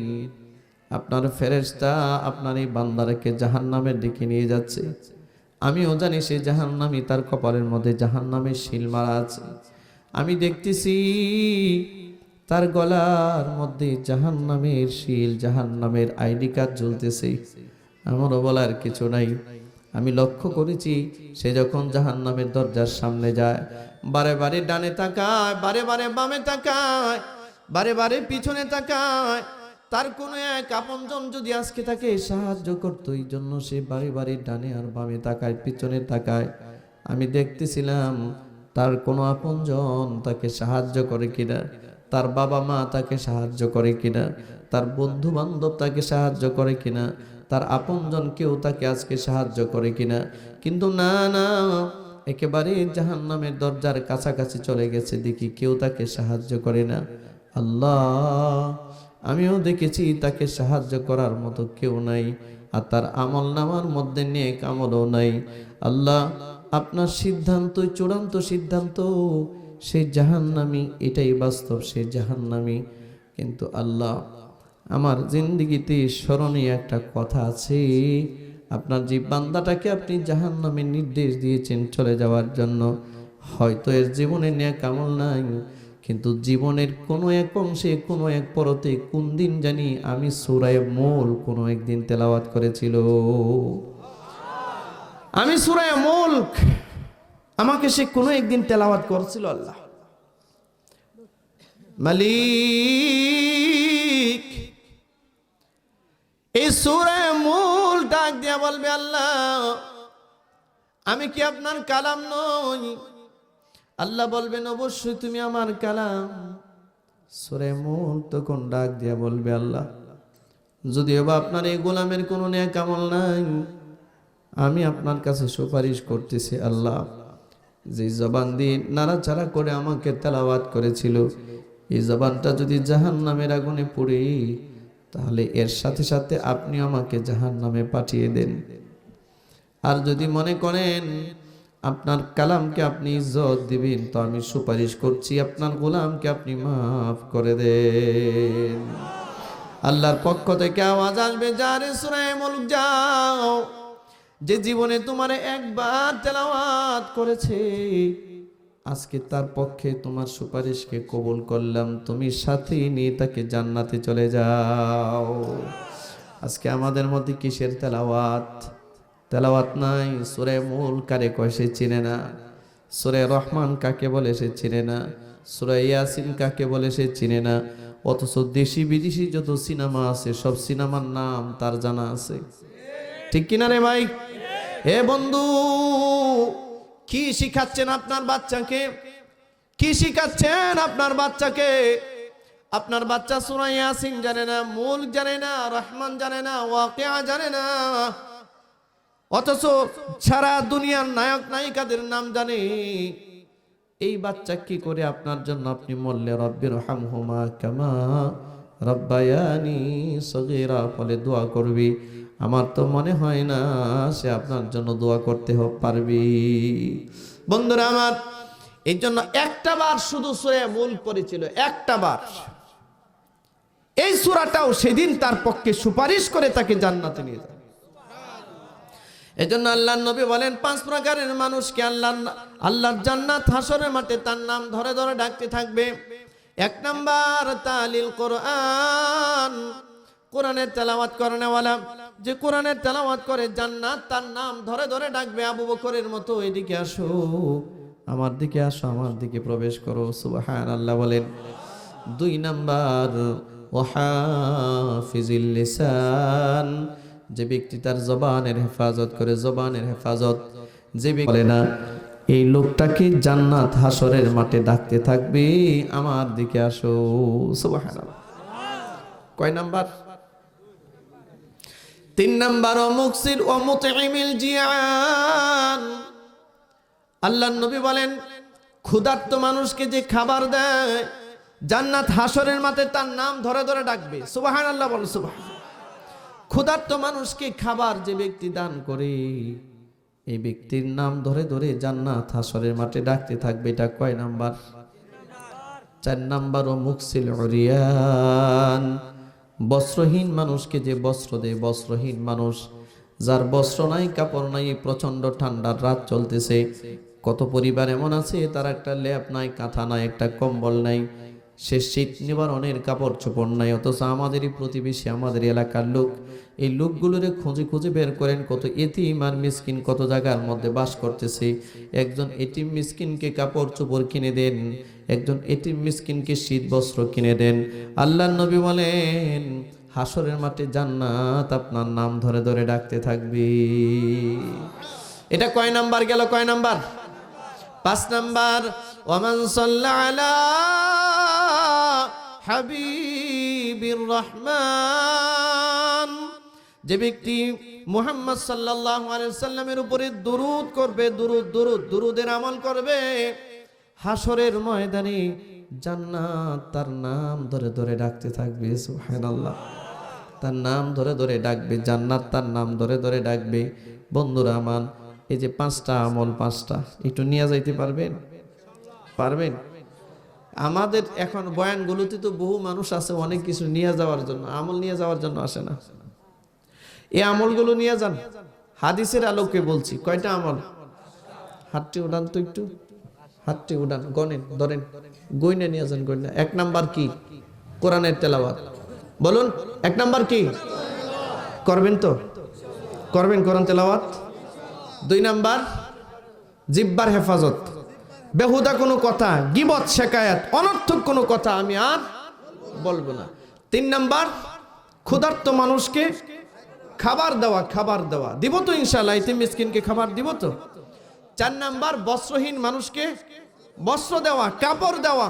আপনার ফেরেশতা আপনার এই বান্দারকে জাহান্নামের দিকে নিয়ে যাচ্ছে। আমিও জানি সে জাহান্নামী, তার কপালের মধ্যে জাহান্নামের শিল মারা আছে। আমি দেখতেছি তার গলার মধ্যে জাহান্নামের শিল, জাহান্নামের আইডি কার্ড ঝুলতেছে। আমারও বলার কিছু নাই। আমি লক্ষ্য করেছি সে যখন জাহান্নামের দরজার সামনে যায়, বারে বারে ডানে তাকায়, বারে বারে বামে তাকায়, বারে বারে পিছনে তাকায়। তার কোনো এক আপনজন যদি আজকে তাকে সাহায্য করতো, এই জন্য সে বারে বারে ডানে আর বামে তাকায়, পিছনে তাকায়। আমি দেখতেছিলাম তার কোনো আপনজন তাকে সাহায্য করে কিনা, তার বাবা মা তাকে সাহায্য করে কিনা, তার বন্ধু বান্ধব তাকে সাহায্য করে কিনা, তার আপনজন কেউ তাকে আজকে সাহায্য করে কিনা। কিন্তু না না, একেবারে জাহান্নামের দরজার কাছাকাছি চলে গেছে, দেখি কেউ তাকে সাহায্য করে না। আল্লাহ, আমিও দেখেছি তাকে সাহায্য করার মতো কেউ নাই, আর তার আমল নামার মধ্যে নেক আমলও নাই। আল্লাহ, আপনার সিদ্ধান্তই চূড়ান্ত সিদ্ধান্ত, সে জাহান্নামী, এটাই বাস্তব, সে জাহান্নামী। কিন্তু আল্লাহ, আমার জিন্দেগিতে স্মরণীয় একটা কথা আছে, আপনার যে বান্দাটাকে আপনি জাহান্নামে নির্দেশ দিয়েছেন চলে যাওয়ার জন্য, হয়তো এর জীবনে নেক আমল নাই, কিন্তু জীবনের কোনো এক অংশে কোনো এক পরতে কোন দিন জানি আমি সূরা মুলক কোনো একদিন তেলাওয়াত করেছিল। আমি সূরা মুলক আমাকে সে কোনো একদিন তেলাওয়াত করছিল। আল্লাহ মালিক, এই সূরা মুলক ডাক দিয়া বলবে, আল্লাহ আমি কি আপনার কালাম নই? আল্লাহ বলবেন, অবশ্যই তুমি আমার কালাম। সূরা মুলক তখন ডাক দিয়া বলবে, আল্লাহ যদিও বা আপনার এই গোলামের কোনো নেক আমল নাই, আমি আপনার কাছে সুপারিশ করতেছি। আল্লাহ, যে জবান দিয়ে নাড়াচাড়া করে আমাকে তেলাওয়াত করেছিল, এই জবানটা যদি জাহান্নামের আগুনে পড়ে, তাহলে এর সাথে সাথে আপনি আমাকে জাহান্নামে পাঠিয়ে দেন। আর যদি মনে করেন আপনার কালামকে আপনি ইজ্জত দিবেন, তো আমি সুপারিশ করছি আপনার গোলামকে আপনি মাফ করে দেন। আল্লাহর পক্ষ থেকে আওয়াজ আসবে, যারে সূরা মুলক যাও, যে জীবনে তোমার একবার তেলাওয়াত করেছে, আজকে তার পক্ষে তোমার সুপারিশকে কবুল করলাম, তুমি সাথে নিয়ে তাকে জান্নাতে চলে যাও। আজকে আমাদের মধ্যে কিসের তেলাওয়াত? তেলাওয়াত নাই। সূরা মুলক কারে কয় সে চিনে না, সূরা রহমান কাকে বলে সে চিনে না, সূরা ইয়াসিন কাকে বলে সে চিনে না। অথচ দেশি বিদেশি যত সিনেমা আছে, সব সিনেমার নাম তার জানা আছে। ঠিক কিনা রে ভাই? হে বন্ধু, কি শিখাচ্ছেন আপনার বাচ্চাকে? কি শিখাচ্ছেন আপনার বাচ্চাকে? আপনার বাচ্চা সূরা ইয়াসিন জানে না, মুলক জানে না, রহমান জানে না, ওয়াকিয়া জানে না, অথচ সারা দুনিয়ার নায়ক নায়িকাদের নাম জানে। এই বাচ্চা কি করে আপনার জন্য আপনি বললে রব্বির হামহুমা কামা রব্বায়ানি সগীরা বলে দোয়া করবি? আমার তো মনে হয় না সে আপনার জন্য দোয়া করতে পারবি। বন্ধুরা আমার, এই জন্য একটা বার শুধু সূরা মুলক পড়েছিল, একটা বার। এই সূরাটাও সেদিন তার পক্ষে সুপারিশ করে তাকে জান্নাতে নিয়ে যায়। এজন্য আল্লাহর নবী বলেন, 5 প্রকারের মানুষকে আল্লাহর জান্নাত হাসরের মাঠে তার নাম ধরে ধরে ডাকতে থাকবে। 1 নাম্বার তালিল কোরআন, কোরআনের তেলাওয়াত করেনেওয়ালা। যে কোরআনের তেলাওয়াত করে, জান্নাত তার নাম ধরে ধরে ডাকবে, আবু বকরের মতো এদিকে আসো, আমার দিকে আসো, আমার দিকে প্রবেশ করো। সুবহানাল্লাহ বলেন। 2 নাম্বার ওয়াহাফিজিল লিসান, যে ব্যক্তি তার জবানের হেফাজত করে, জবানের হেফাজত যে বলে না, এই লোকটাকে জান্নাত হাসরের মাঠে ডাকতে থাকবে, আমার দিকে আসো। সুবহানাল্লাহ। কয় নাম্বার? তিন নাম্বার মুকসির ও মুতঈমিল জিয়ান। আল্লাহর নবী বলেন, ক্ষুধার্ত মানুষকে যে খাবার দেয়, জান্নাত হাসরের মাঠে তার নাম ধরে ধরে ডাকবে। সুবহানাল্লাহ বল, সুবহানাল্লাহ। ক্ষুধার্ত মানুষকে খাবার যে ব্যক্তি দান করে, এই ব্যক্তির নাম ধরে ধরে জান্নাত হাসরের মাঠে ডাকতে থাকবে। এটা কয় নাম্বার? 4 নাম্বার ও মুকসিল উরিয়ান। বস্ত্রহীন মানুষকে যে বস্ত্র দেয়, বস্ত্রহীন মানুষ, যার বস্ত্র নাই, কাপড় নাই, প্রচন্ড ঠান্ডার রাত চলতেছে, কত পরিবার এমন আছে তার একটা লেপ নাই, কাঁথা নাই, একটা কম্বল নাই, সে শীত নিবারণের কাপড় চোপড় নাই। অথচ আমাদেরই প্রতিবেশী, আমাদের এলাকার লোক, এই লোকগুলোরে খুঁজে খুঁজে বের করেন কত এতিম আর মিসকিন কত জায়গার মধ্যে বাস করতেছে। একজন এতিম মিসকিনকে কাপড় চোপড় কিনে দেন, একজন এতিম মিসকিনকে শীত বস্ত্র কিনে দেন। আল্লাহর নবী বলেন, হাসরের মাঠে জান্নাত আপনার নাম ধরে ধরে ডাকতে থাকবে। এটা কয় নাম্বার গেল? কয় নাম্বার? 5 নাম্বার, ওয়ামান সাল্লা আলা হাবিবির রহমান। যে ব্যক্তি মুহাম্মদ সাল্লাল্লাহু আলাইহি সাল্লামের উপরে দুরূদ করবে, দুরূদের আমল করবে, হাসরের ময়দানে জান্নাত তার নাম ধরে ধরে ডাকতে থাকবে। সুবহানাল্লাহ। তার নাম ধরে ধরে ডাকবে, জান্নাত তার নাম ধরে ধরে ডাকবে। বন্ধুরা আমার, এই যে 5টা আমল, 5টা একটু নিয়ে যাইতে পারবেন? পারবেন? আমাদের এখন বয়ানগুলোতে তো বহু মানুষ আছে অনেক কিছু নিয়ে যাওয়ার জন্য, আমল নিয়ে যাওয়ার জন্য আসে না। এই আমলগুলো নিয়ে যান। হাদিসের আলোকে বলছি, কয়টা আমল? হাতটি উড়ান তো একটু, হাতটি উড়ান, গনেন, ধরেন, গইনা নিয়ে যান, গইনা। 1 নাম্বার কি? কোরআনের তেলাওয়াত। বলুন, 1 নাম্বার কি? করবেন তো? করবেন কোরআন তেলাওয়াত? 2 নাম্বার জিহ্বার হেফাজত, বেহুদা কোনো কথা, গীবত, শিকায়াত, অনর্থক কোনো কথা আমি আর বলবো না। 3 নাম্বার ক্ষুধার্ত মানুষকে খাবার দেওয়া, খাবার দেওয়া, দিব তো ইনশাআল্লাহ, এতিম মিসকিনকে খাবার দিব তো। 4 নাম্বার বস্ত্রহীন মানুষকে বস্ত্র দেওয়া, কাপড় দেওয়া,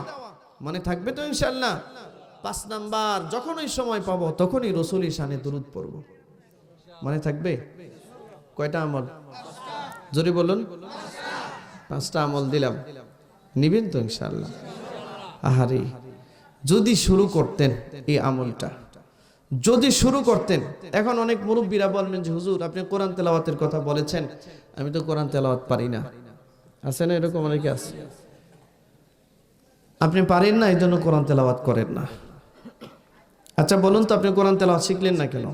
মানে থাকবে তো ইনশাআল্লাহ। 5 নাম্বার যখনই সময় পাবো তখনই রাসূলের শানে দুরূদ পড়ব, মানে থাকবে। কয়টা আমল? জোরে বলুন। 5টা আমল দিলাম, নিবেন তো ইনশাআল্লাহ? আহারে, যদি শুরু করতেন এই আমলটা, যদি শুরু করতেন। এখন অনেক মুরব্বীরা বলবেন যে হুজুর আপনি কোরআন তেলাওয়াতের কথা বলেছেন, আমি তো কোরআন তেলাওয়াত পারি না। আছে না এরকম অনেকে? আছে। আপনি পারেন না, এই জন্য কোরআন তেলাওয়াত করেন না। আচ্ছা বলুন তো, আপনি কোরআন তেলাওয়াত শিখলেন না কেন?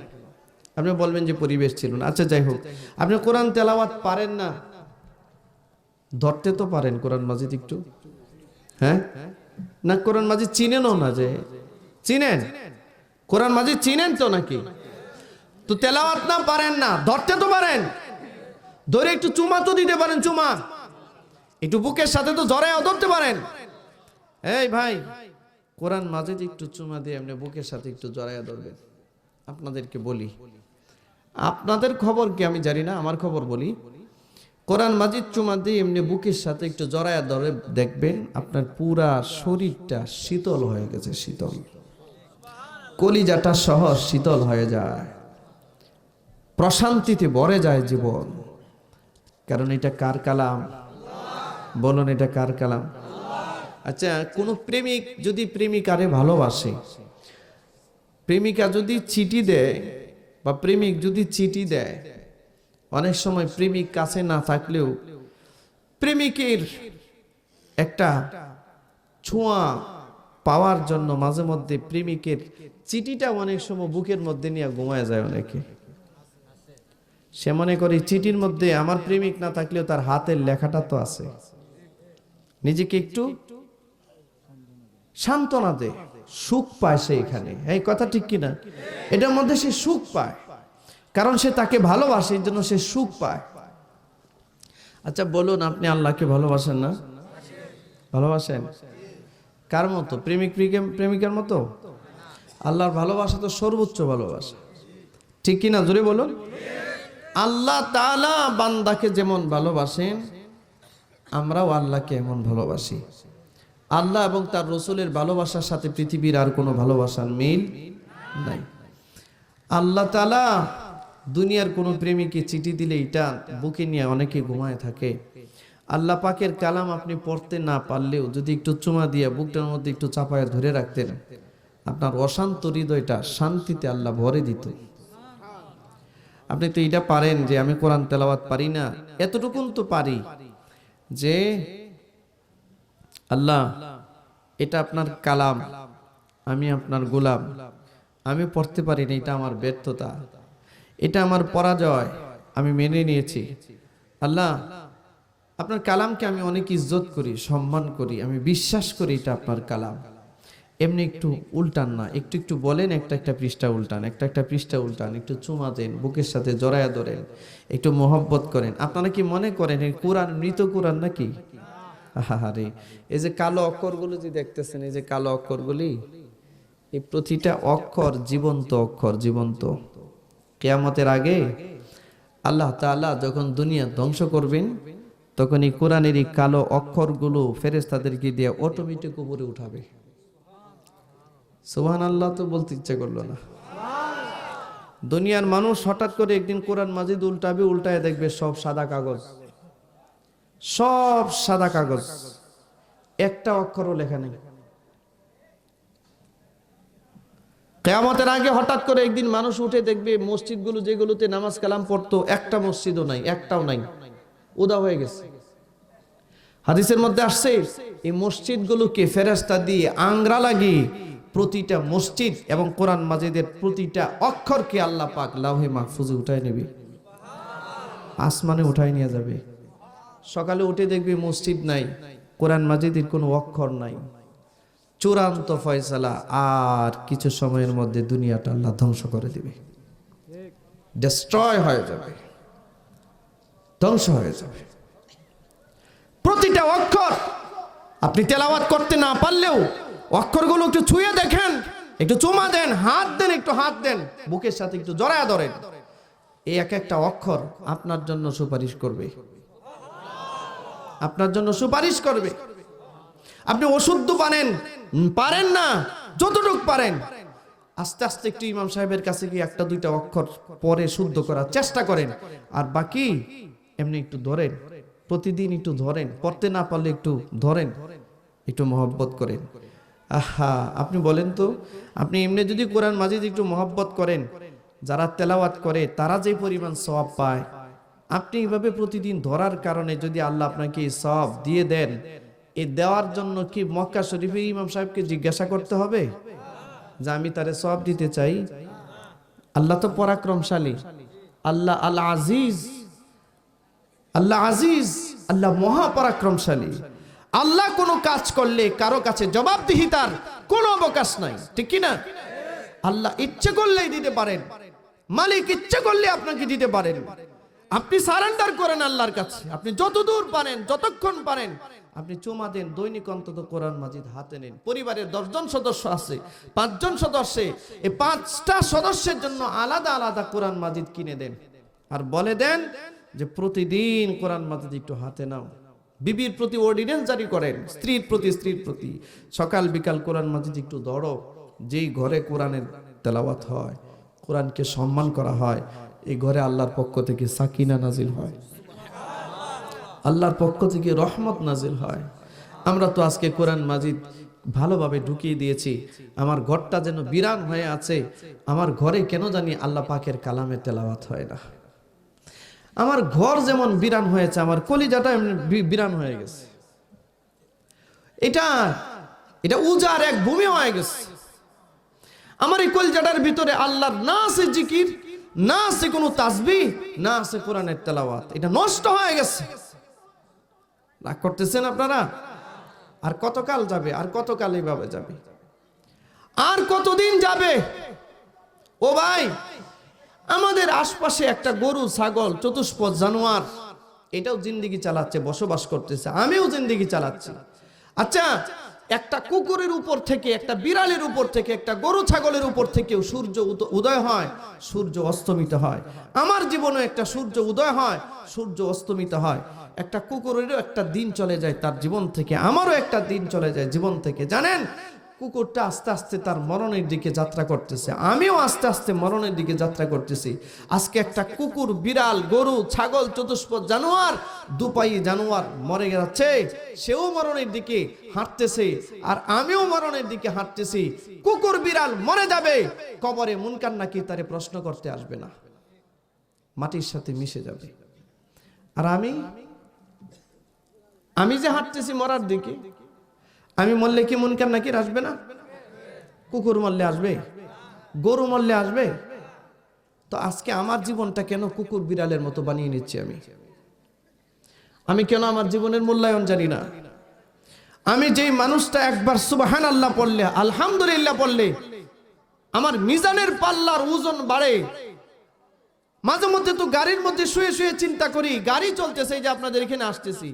আপনি বলবেন যে পরিবেশ ছিল না। আচ্ছা যাই হোক, আপনি কোরআন তেলাওয়াত পারেন না, ধরতে তো পারেন কোরআন মাজিদ একটু, হ্যাঁ না? কোরআন মাজিদ চিনেনও না? যে চিনেন কোরআন মাজিদ, চিনেন তো নাকি? তো তেলাওয়াত না পারেন না, ধরতে তো পারেন, ধরে একটু চুমা তো দিতে পারেন, চুমা একটু বুকের সাথে তো জড়ায় ধরতে পারেন। এই ভাই, কোরআন মাজিদ একটু চুমা দিয়ে আপনি বুকের সাথে একটু জড়ায় ধরবেন। আপনাদেরকে বলি, আপনাদের খবর কি আমি জানি না, আমার খবর বলি। কোরআন মাজিদ চুমা দিয়ে এমনি বুকের সাথে একটু জড়ায় ধরে দেখবেন আপনার পুরা শরীরটা শীতল হয়ে গেছে, শীতল, কলিজাটা সহ শীতল হয়ে যায়, প্রশান্তিতে ভরে যায় জীবন। কারণ এটা কার কালাম? বলুন, এটা কার কালাম? আচ্ছা, কোন প্রেমিক যদি প্রেমিকারে ভালোবাসে, প্রেমিকা যদি চিঠি দেয় বা প্রেমিক যদি চিঠি দেয়, অনেক সময় প্রেমিক কাছে না থাকলেও প্রেমিকের একটা ছোঁয়া পাওয়ার জন্য মাঝে মধ্যে প্রেমিকের চিঠিটা অনেক সময় বুকের মধ্যে নিয়ে ঘুমায় যায় অনেকে। সে মনে করে চিঠির মধ্যে আমার প্রেমিক না থাকলেও তার হাতের লেখাটা তো আছে, নিজেকে একটু সান্ত্বনা দেয়, সুখ পায় সে এখানে। এই কথা ঠিক কিনা? এটার মধ্যে সে সুখ পায়, কারণ সে তাকে ভালোবাসে, এই জন্য সে সুখ পায়। আচ্ছা বলুন, আপনি আল্লাহকে ভালোবাসেন না? ভালোবাসেন? কার মতো? প্রেমিক প্রেমিকার মতো? আল্লাহর ভালোবাসা তো সর্বোচ্চ ভালোবাসা, ঠিক কিনা? জোরে বলুন। আল্লাহ তাআলা বান্দাকে যেমন ভালোবাসেন, আমরাও আল্লাহকে এমন ভালোবাসি। আল্লাহ এবং তার রাসূলের ভালোবাসার সাথে পৃথিবীর আর কোনো ভালোবাসার মিল নাই। আল্লাহ তাআলা দুনিয়ার কোনো প্রেমিকে চিঠি দিলে এটা বুকে নিয়ে অনেকে ঘুমায় থাকে। আল্লাহ পাকের কালাম আপনি পড়তে না পারলেও যদি একটু চুমা দিয়ে বুকটার মধ্যে একটু চাপায় ধরে রাখতেন, আপনার অশান্ত হৃদয়টা শান্তিতে আল্লাহ ভরে দিত। আপনি তো এটা পারেন যে আমি কোরআন তেলাওয়াত পারি না, এতটুকুন তো পারি যে আল্লাহ এটা আপনার কালাম, আমি আপনার গোলাম, আমি পড়তে পারি না, এটা আমার ব্যর্থতা, এটা আমার পরাজয়, আমি মেনে নিয়েছি। আল্লাহ আপনার কালামকে আমি অনেক ইজ্জত করি, সম্মান করি, আমি বিশ্বাস করি এটা আপনার কালাম। এমনি একটু উল্টান না, একটু একটু বলেন, একটা একটা পৃষ্ঠা উল্টান, একটা একটা পৃষ্ঠা উল্টান, একটু চুমা দেন, বুকের সাথে জড়ায়া ধরেন, একটু মোহব্বত করেন। আপনারা কি মনে করেন এই কোরআন মৃত কোরআন নাকি? আহারে, এই যে কালো অক্ষরগুলো যে দেখতেছেন, এই যে কালো অক্ষরগুলি, এই প্রতিটা অক্ষর জীবন্ত অক্ষর, জীবন্ত। কিয়ামতের আগে আল্লাহ তাআলা যখন দুনিয়া ধ্বংস করবেন, তখন এই কোরআনের এই কালো অক্ষরগুলো ফেরেশতাদেরকে দিয়ে অটোমেটিক উপরে উঠাবে। সুবহানাল্লাহ তো বলতে ইচ্ছে করলো না। দুনিয়ার মানুষ হঠাৎ করে একদিন কোরআন মাজিদ উল্টাবে, উল্টায় দেখবে সব সাদা কাগজ, সব সাদা কাগজ, একটা অক্ষরও লেখা নেই। কিয়ামতের আগে হঠাৎ করে একদিন মানুষ উঠে দেখবে মসজিদগুলো যেগুলোতে নামাজ কালাম পড়তো, একটা মসজিদও নাই, একটাও নাই, উদা হয়ে গেছে। হাদিসের মধ্যে আসছে এই মসজিদগুলোকে ফেরেশতা দিয়ে আংরা লাগিয়ে প্রতিটা মসজিদ এবং কোরআন মাজিদের প্রতিটা অক্ষরকে আল্লাহ পাক লাউহে মাহফুজে উঠায় নেবে, আসমানে উঠায় নিয়ে যাবে। সকালে উঠে দেখবে মসজিদ নাই, কোরআন মাজিদের কোনো অক্ষর নাই। চূড়ান্ত ফয়সালা, আর কিছু সময়ের মধ্যে দুনিয়াটা আল্লাহ ধ্বংস করে দিবে, ডিস্ট্রয় হয়ে যাবে, ধ্বংস হয়ে যাবে। প্রতিটা অক্ষর আপনি তেলাওয়াত করতে না পারলেও অক্ষরগুলো একটু ছুঁয়ে দেখেন, একটু চুমা দেন, হাত দেন, একটু হাত দেন, বুকের সাথে একটু জড়ায়া ধরেন। এই এক একটা অক্ষর আপনার জন্য সুপারিশ করবে, আপনার জন্য সুপারিশ করবে। আপনি অশুদ্ধ পারেন না, যতটুকু পারেন আস্তে আস্তে একটু ইমাম সাহেবের কাছে গিয়ে একটা দুইটা অক্ষর পরে শুদ্ধ করার চেষ্টা করেন, আর বাকি এমনি একটু ধরেন, প্রতিদিন একটু ধরেন, পড়তে না পারলে একটু ধরেন, একটু মহব্বত করেন। আহা, আপনি বলেন তো, আপনি এমনি যদি কোরআন মাজিদ একটু মহব্বত করেন, যারা তেলাওয়াত করে তারা যে পরিমাণ সওয়াব পায়, আপনি এইভাবে প্রতিদিন ধরার কারণে যদি আল্লাহ আপনাকে এই সওয়াব দিয়ে দেন, এই দেওয়ার জন্য কি মক্কা শরীফের ইমাম সাহেবকে জিজ্ঞাসা করতে হবে যে আমি তারে সওয়াব দিতে চাই? আল্লাহ তো পরাক্রমশালী, আল্লাহ আল আজিজ, আল্লাহ আজিজ, আল্লাহ মহাপরাক্রমশালী। আল্লাহ কোনো কাজ করলে কারো কাছে জবাবদিহিতার কোনো অবকাশ নাই, ঠিক কি না? আল্লাহ ইচ্ছে করলেই দিতে পারেন, মালিক ইচ্ছে করলে আপনাকে দিতে পারেন। আপনি সারেন্ডার করেন আল্লাহর কাছে, আপনি যতদূর পারেন, যতক্ষণ পারেন আপনি চুমা দেন, দৈনিক অন্তত কোরআন মাজিদ হাতে নেন। পরিবারের 10 জন সদস্য আছে, 5 জন সদস্য, এই 5টা সদস্যের জন্য আলাদা আলাদা কোরআন মাজিদ কিনে দেন, আর বলে দেন যে প্রতিদিন কোরআন মাজিদ একটু হাতে নাও। বিবির প্রতি অর্ডিন্যান্স জারি করেন, স্ত্রীর প্রতি সকাল বিকাল কোরআন মাজিদ একটু ধরো। যেই ঘরে কোরআনের তেলাওয়াত হয়, কোরআনকে সম্মান করা হয়, এই ঘরে আল্লাহর পক্ষ থেকে সাকিনা নাজিল হয়, আল্লাহর পক্ষ থেকে রহমত নাজিল হয়। আমরা তো আজকে কোরআন মাজিদ ভালোভাবে ঢুকিয়ে দিয়েছি, আমার ঘরটা যেন বিরান হয়ে আছে। আমার ঘরে কেন জানি আল্লাহ পাকের কালামে তেলাওয়াত হয় না। আমার ঘর যেমন বিরান হয়েছে, আমার কলিজাটা বিরান হয়ে গেছে। এটা উজার এক ভূমি হয়ে গেছে। আমার এই কলিজাটার ভিতরে আল্লাহর না আছে জিকির, না আছে কোনো তাসবিহ, না আছে কোরআনের তেলাওয়াত, এটা নষ্ট হয়ে গেছে। রাগ করতেছেন আপনারা? আর কতকাল যাবে? আর কতকাল এইভাবে যাবে? আর কতদিন যাবে? ও ভাই, আমাদের আশপাশে একটা গরু, ছাগল, চতুষ্পদ জানোয়ার, এটাও জিন্দেগি চালাচ্ছে, বসবাস করতেছে, আমিও জিন্দেগি চালাচ্ছি। আচ্ছা, একটা কুকুরের উপর থেকে, একটা বিড়ালের উপর থেকে, একটা গরু ছাগলের উপর থেকেও সূর্য উদয় হয়, সূর্য অস্তমিত হয়। আমার জীবনে একটা সূর্য উদয় হয়, সূর্য অস্তমিত হয়। একটা কুকুরেরও একটা দিন চলে যায় তার জীবন থেকে, আমারও একটা দিন চলে যায় জীবন থেকে। জানেন, কুকুরটা আস্তে আস্তে তার মরণের দিকে যাত্রা করতেছে, আমিও আস্তে আস্তে মরণের দিকে যাত্রা করতেছি। আজকে একটা কুকুর, বিড়াল, গরু, ছাগল, চতুষ্পদ জানোয়ার, দুপায়ী জানোয়ার মরে যাচ্ছে, সেও মরণের দিকে হাঁটতেছে, আর আমিও মরণের দিকে হাঁটতেছি। কুকুর বিড়াল মরে যাবে, কবরে মুনকার নাকির তারে প্রশ্ন করতে আসবে না, মাটির সাথে মিশে যাবে। আর আমি যে হাঁটতেছি মরার দিকে, আমি মরলে কি মুনকার নাকির আসবে না? কুকুর মরলে আসবে, গরু মরলে আসবে। তো আজকে আমার জীবনটা কেন কুকুর বিড়ালের মতো বানিয়ে নিচ্ছি? আমি কেন আমার জীবনের মূল্যায়ন জানি না? আমি যেই মানুষটা একবার সুবহানাল্লাহ পড়লে, আলহামদুলিল্লাহ পড়লে আমার মিজানের পাল্লার ওজন বাড়ে। মাঝে মধ্যে তো গাড়ির মধ্যে শুয়ে শুয়ে চিন্তা করি, গাড়ি চলতেছে, যে আপনাদের এখানে আসতেছি,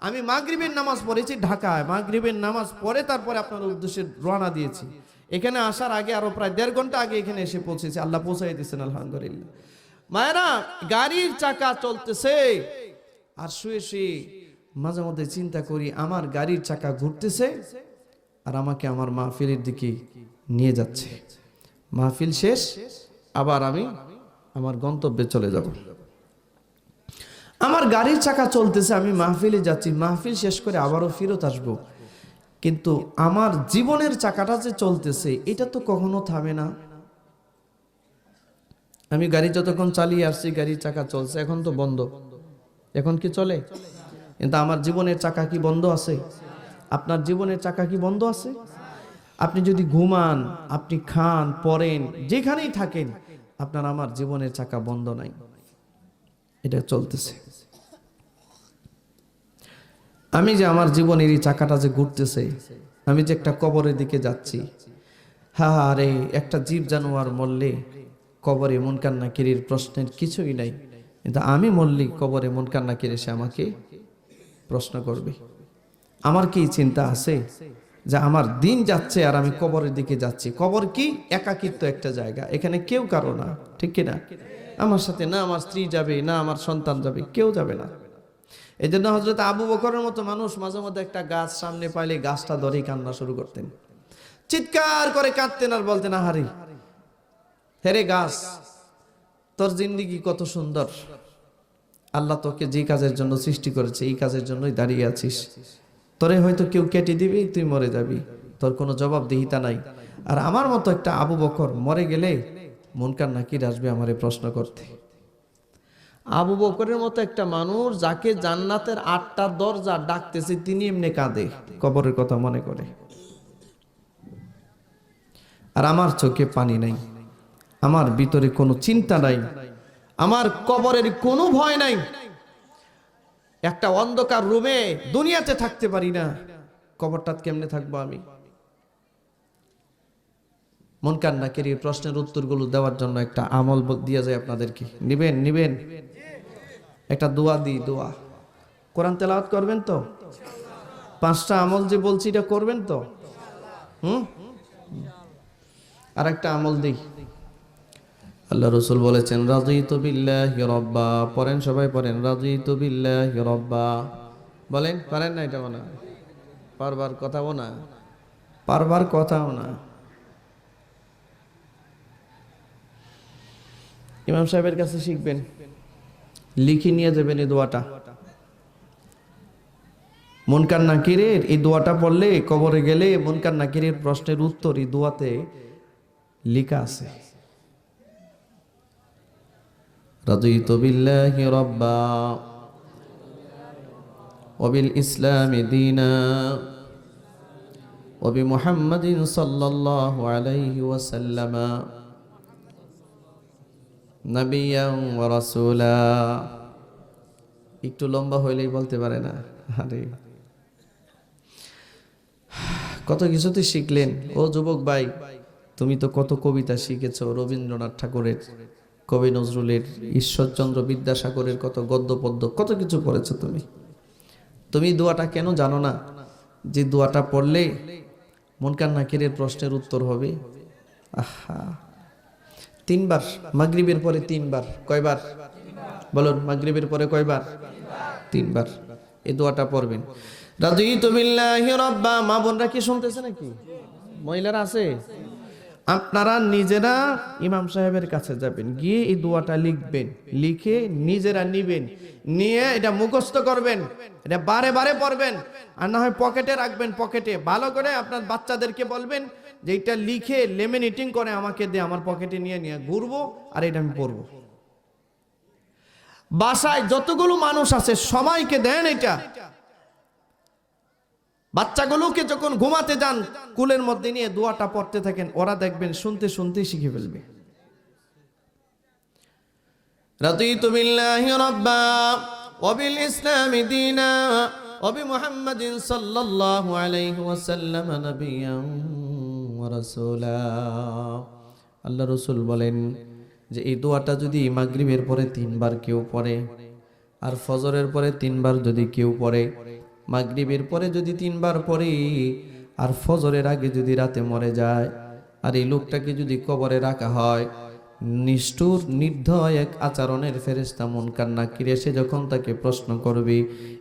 আমি মাগরিবের নামাজ পড়েছি ঢাকায়, মাগরিবের নামাজ পড়ে তারপরে আপনার উদ্দেশ্যে রওনা দিয়েছি। এখানে আসার আগে আরো প্রায় 1.5 ঘন্টা আগে এখানে এসে পৌঁছেছি, আল্লাহ পৌঁছাই দিয়েছেন আলহামদুলিল্লাহ। মায়েরা, গাড়ির চাকা চলতেছে আর শুয়ে শুয়ে মাঝে মধ্যে চিন্তা করি, আমার গাড়ির চাকা ঘুরতেছে আর আমাকে আমার মাহফিলের দিকে নিয়ে যাচ্ছে। মাহফিল শেষ, আবার আমি আমার গন্তব্যে চলে যাব। আমার গাড়ির চাকা চলতেছে, আমি মাহফিলে যাচ্ছি, মাহফিল শেষ করে আবারও ফেরত আসবো। কিন্তু আমার জীবনের চাকাটা যে চলতেছে, এটা তো কখনো থামে না। আমি গাড়ি যতক্ষণ চালিয়ে আসছি, গাড়ির চাকা চলছে, এখন তো বন্ধ, এখন কি চলে? কিন্তু আমার জীবনের চাকা কি বন্ধ আছে? আপনার জীবনের চাকা কি বন্ধ আছে? আপনি যদি ঘুমান, আপনি খান, পড়েন, যেখানেই থাকেন, আপনার আমার জীবনের চাকা বন্ধ নাই, এটা চলতেছে। আমি যে আমার জীবনের এই চাকাটা যে ঘুরতেছে, আমি যে একটা কবরের দিকে যাচ্ছি, আরে একটা জীব জানোয়ার মরলে কবরে মুনকার নাকিরের প্রশ্নের কিছুই নাই, কিন্তু আমি মরলে কবরে মুনকার নাকির এসে আমাকে প্রশ্ন করবে। আমার কি চিন্তা আছে যে আমার দিন যাচ্ছে আর আমি কবরের দিকে যাচ্ছি? কবর কি একাকিত্ব একটা জায়গা, এখানে কেউ কারো না, ঠিক কিনা? আমার সাথে না আমার স্ত্রী যাবে, না আমার সন্তান যাবে, কেউ যাবে না। এই জন্য হযরত আবু বকরের মতো মানুষ মাঝে মধ্যে একটা গাছ সামনে পাইলে গাছটা ধরেই কান্না শুরু করতেন, চিৎকার করে কাঁদতেন আর বলতেন, আহারে হেরে গাছ, তোর জিন্দেগি কত সুন্দর, আল্লাহ তোকে যে কাজের জন্য সৃষ্টি করেছে এই কাজের জন্যই দাঁড়িয়ে আছিস, তোরে হয়তো কেউ কেটে দিবি, তুই মরে যাবি, তোর কোনো জবাবদিহিতা নাই। আর আমার মতো একটা আবু বকর মরে গেলে মুনকার নাকির আসবে আমারে প্রশ্ন করতে। আবু বকরের মতো একটা মানুষ, যাকে জান্নাতের 8টা দরজা ডাকতেছে, তিনি এমনি কাঁদে কবরের কথা মনে করে। আর আমার চোখে পানি নাই, আমার ভিতরে কোনো চিন্তা নাই, আমার কবরের কোনো ভয় নাই। একটা অন্ধকার রুমে দুনিয়াতে থাকতে পারি না, কবরটা কেমনে থাকবো আমি? মুনকার নাকির এই প্রশ্নের উত্তরগুলো দেওয়ার জন্য একটা আমল দিয়ে যায় আপনাদেরকে, নিবেন একটা দোয়া দিই, দোয়া। কোরআন তেলাওয়াত করবেন তো? 5টা আমল যে বলছি এটা করবেন তো? আর একটা আমল দিই। আল্লাহ রাসূল বলেছেন, রাযীতু বিল্লাহি রাব্বা। পড়েন, সবাই পড়েন, রাযীতু বিল্লাহি রাব্বা। বলেন, পারেন না? এটা না, পারবার কথাও না। ইমাম সাহেবের কাছে শিখবেন, লিখে নিয়ে যাবেন এই দোয়াটা। মুনকার নাকিরের এই দোয়াটা পড়লে কবরে গেলে মুনকার নাকিরের প্রশ্নের উত্তর এই দোয়াতে লেখা আছে। রাযীতু বিল্লাহি রাব্বা ওয়া বিল ইসলামি দীনা ওয়া বি মুহাম্মাদিন সাল্লাল্লাহু আলাইহি ওয়াসাল্লাম নাবিয়ান ওয়া রাসূলা। একটু লম্বা হইলেই বলতে পারে না, আরে কত কিছু তো শিখলেন। ও যুবক ভাই, তুমি তো কত কবিতা শিখেছো, রবীন্দ্রনাথ ঠাকুরের, কবি নজরুলের, ঈশ্বরচন্দ্র বিদ্যাসাগরের কত গদ্য পদ্য, কত কিছু পড়েছো তুমি দোয়াটা কেন জানো না? যে দোয়াটা পড়লে মুনকার নাকিরের প্রশ্নের উত্তর হবে। আহা, 3 বার, মাগরিবের পরে 3 বার। কয়বার বলুন? মাগরিবের পরে কয়বার? 3 বার এই দোয়াটা পড়বেন। রাযীতু বিল্লাহি রাব্বা। মা বোনরা কি শুনতেছে নাকি? মহিলারা আছে? আপনারা নিজেরা ইমাম সাহেবের কাছে যাবেন, গিয়ে এই দোয়াটা লিখবেন, লিখে নিজেরা নিবেন, নিয়ে এটা মুখস্থ করবেন, এটা বারে বারে পড়বেন, আর না হয় পকেটে রাখবেন। পকেটে ভালো করে আপনার বাচ্চাদেরকে বলবেন যে এটা লিখে লেমিনেটিং করে আমাকে দে, আমার পকেটে নিয়ে নিয়ে ঘুরবো আর এটা আমি পড়বো। বাসায় যতগুলো মানুষ আছে সবাইকে দেন এটা। বাচ্চাগুলোকে যখন ঘুমাতে যান কুলের মধ্যে নিয়ে দোয়াটা পড়তে থাকেন, ওরা দেখবেন শুনতে শুনতে শিখে ফেলবে। রাদিতু বিল্লাহি রাব্বা ওয়া বিল ইসলামি দীনা ওয়া বিমুহাম্মাদিন সাল্লাল্লাহু আলাইহি ওয়াসাল্লাম নাবিয়্যান ওয়া রাসূলা। আল্লাহ রাসূল বলেন যে এই দোয়াটা যদি মাগরিবের পরে 3 বার কেউ পড়ে, আর ফজরের পরে 3 বার যদি কেউ পড়ে, মাগরিবের পরে যদি 3 বার পড়ে, আর ফজরের আগে যদি রাতে মরে যায়, আর এই লোকটাকে যদি কবরে রাখা হয়, নিষ্ঠুর নির্দয় এক আচরণের ফেরেশতা মুনকার নাকির এসে যখন তাকে প্রশ্ন করবে,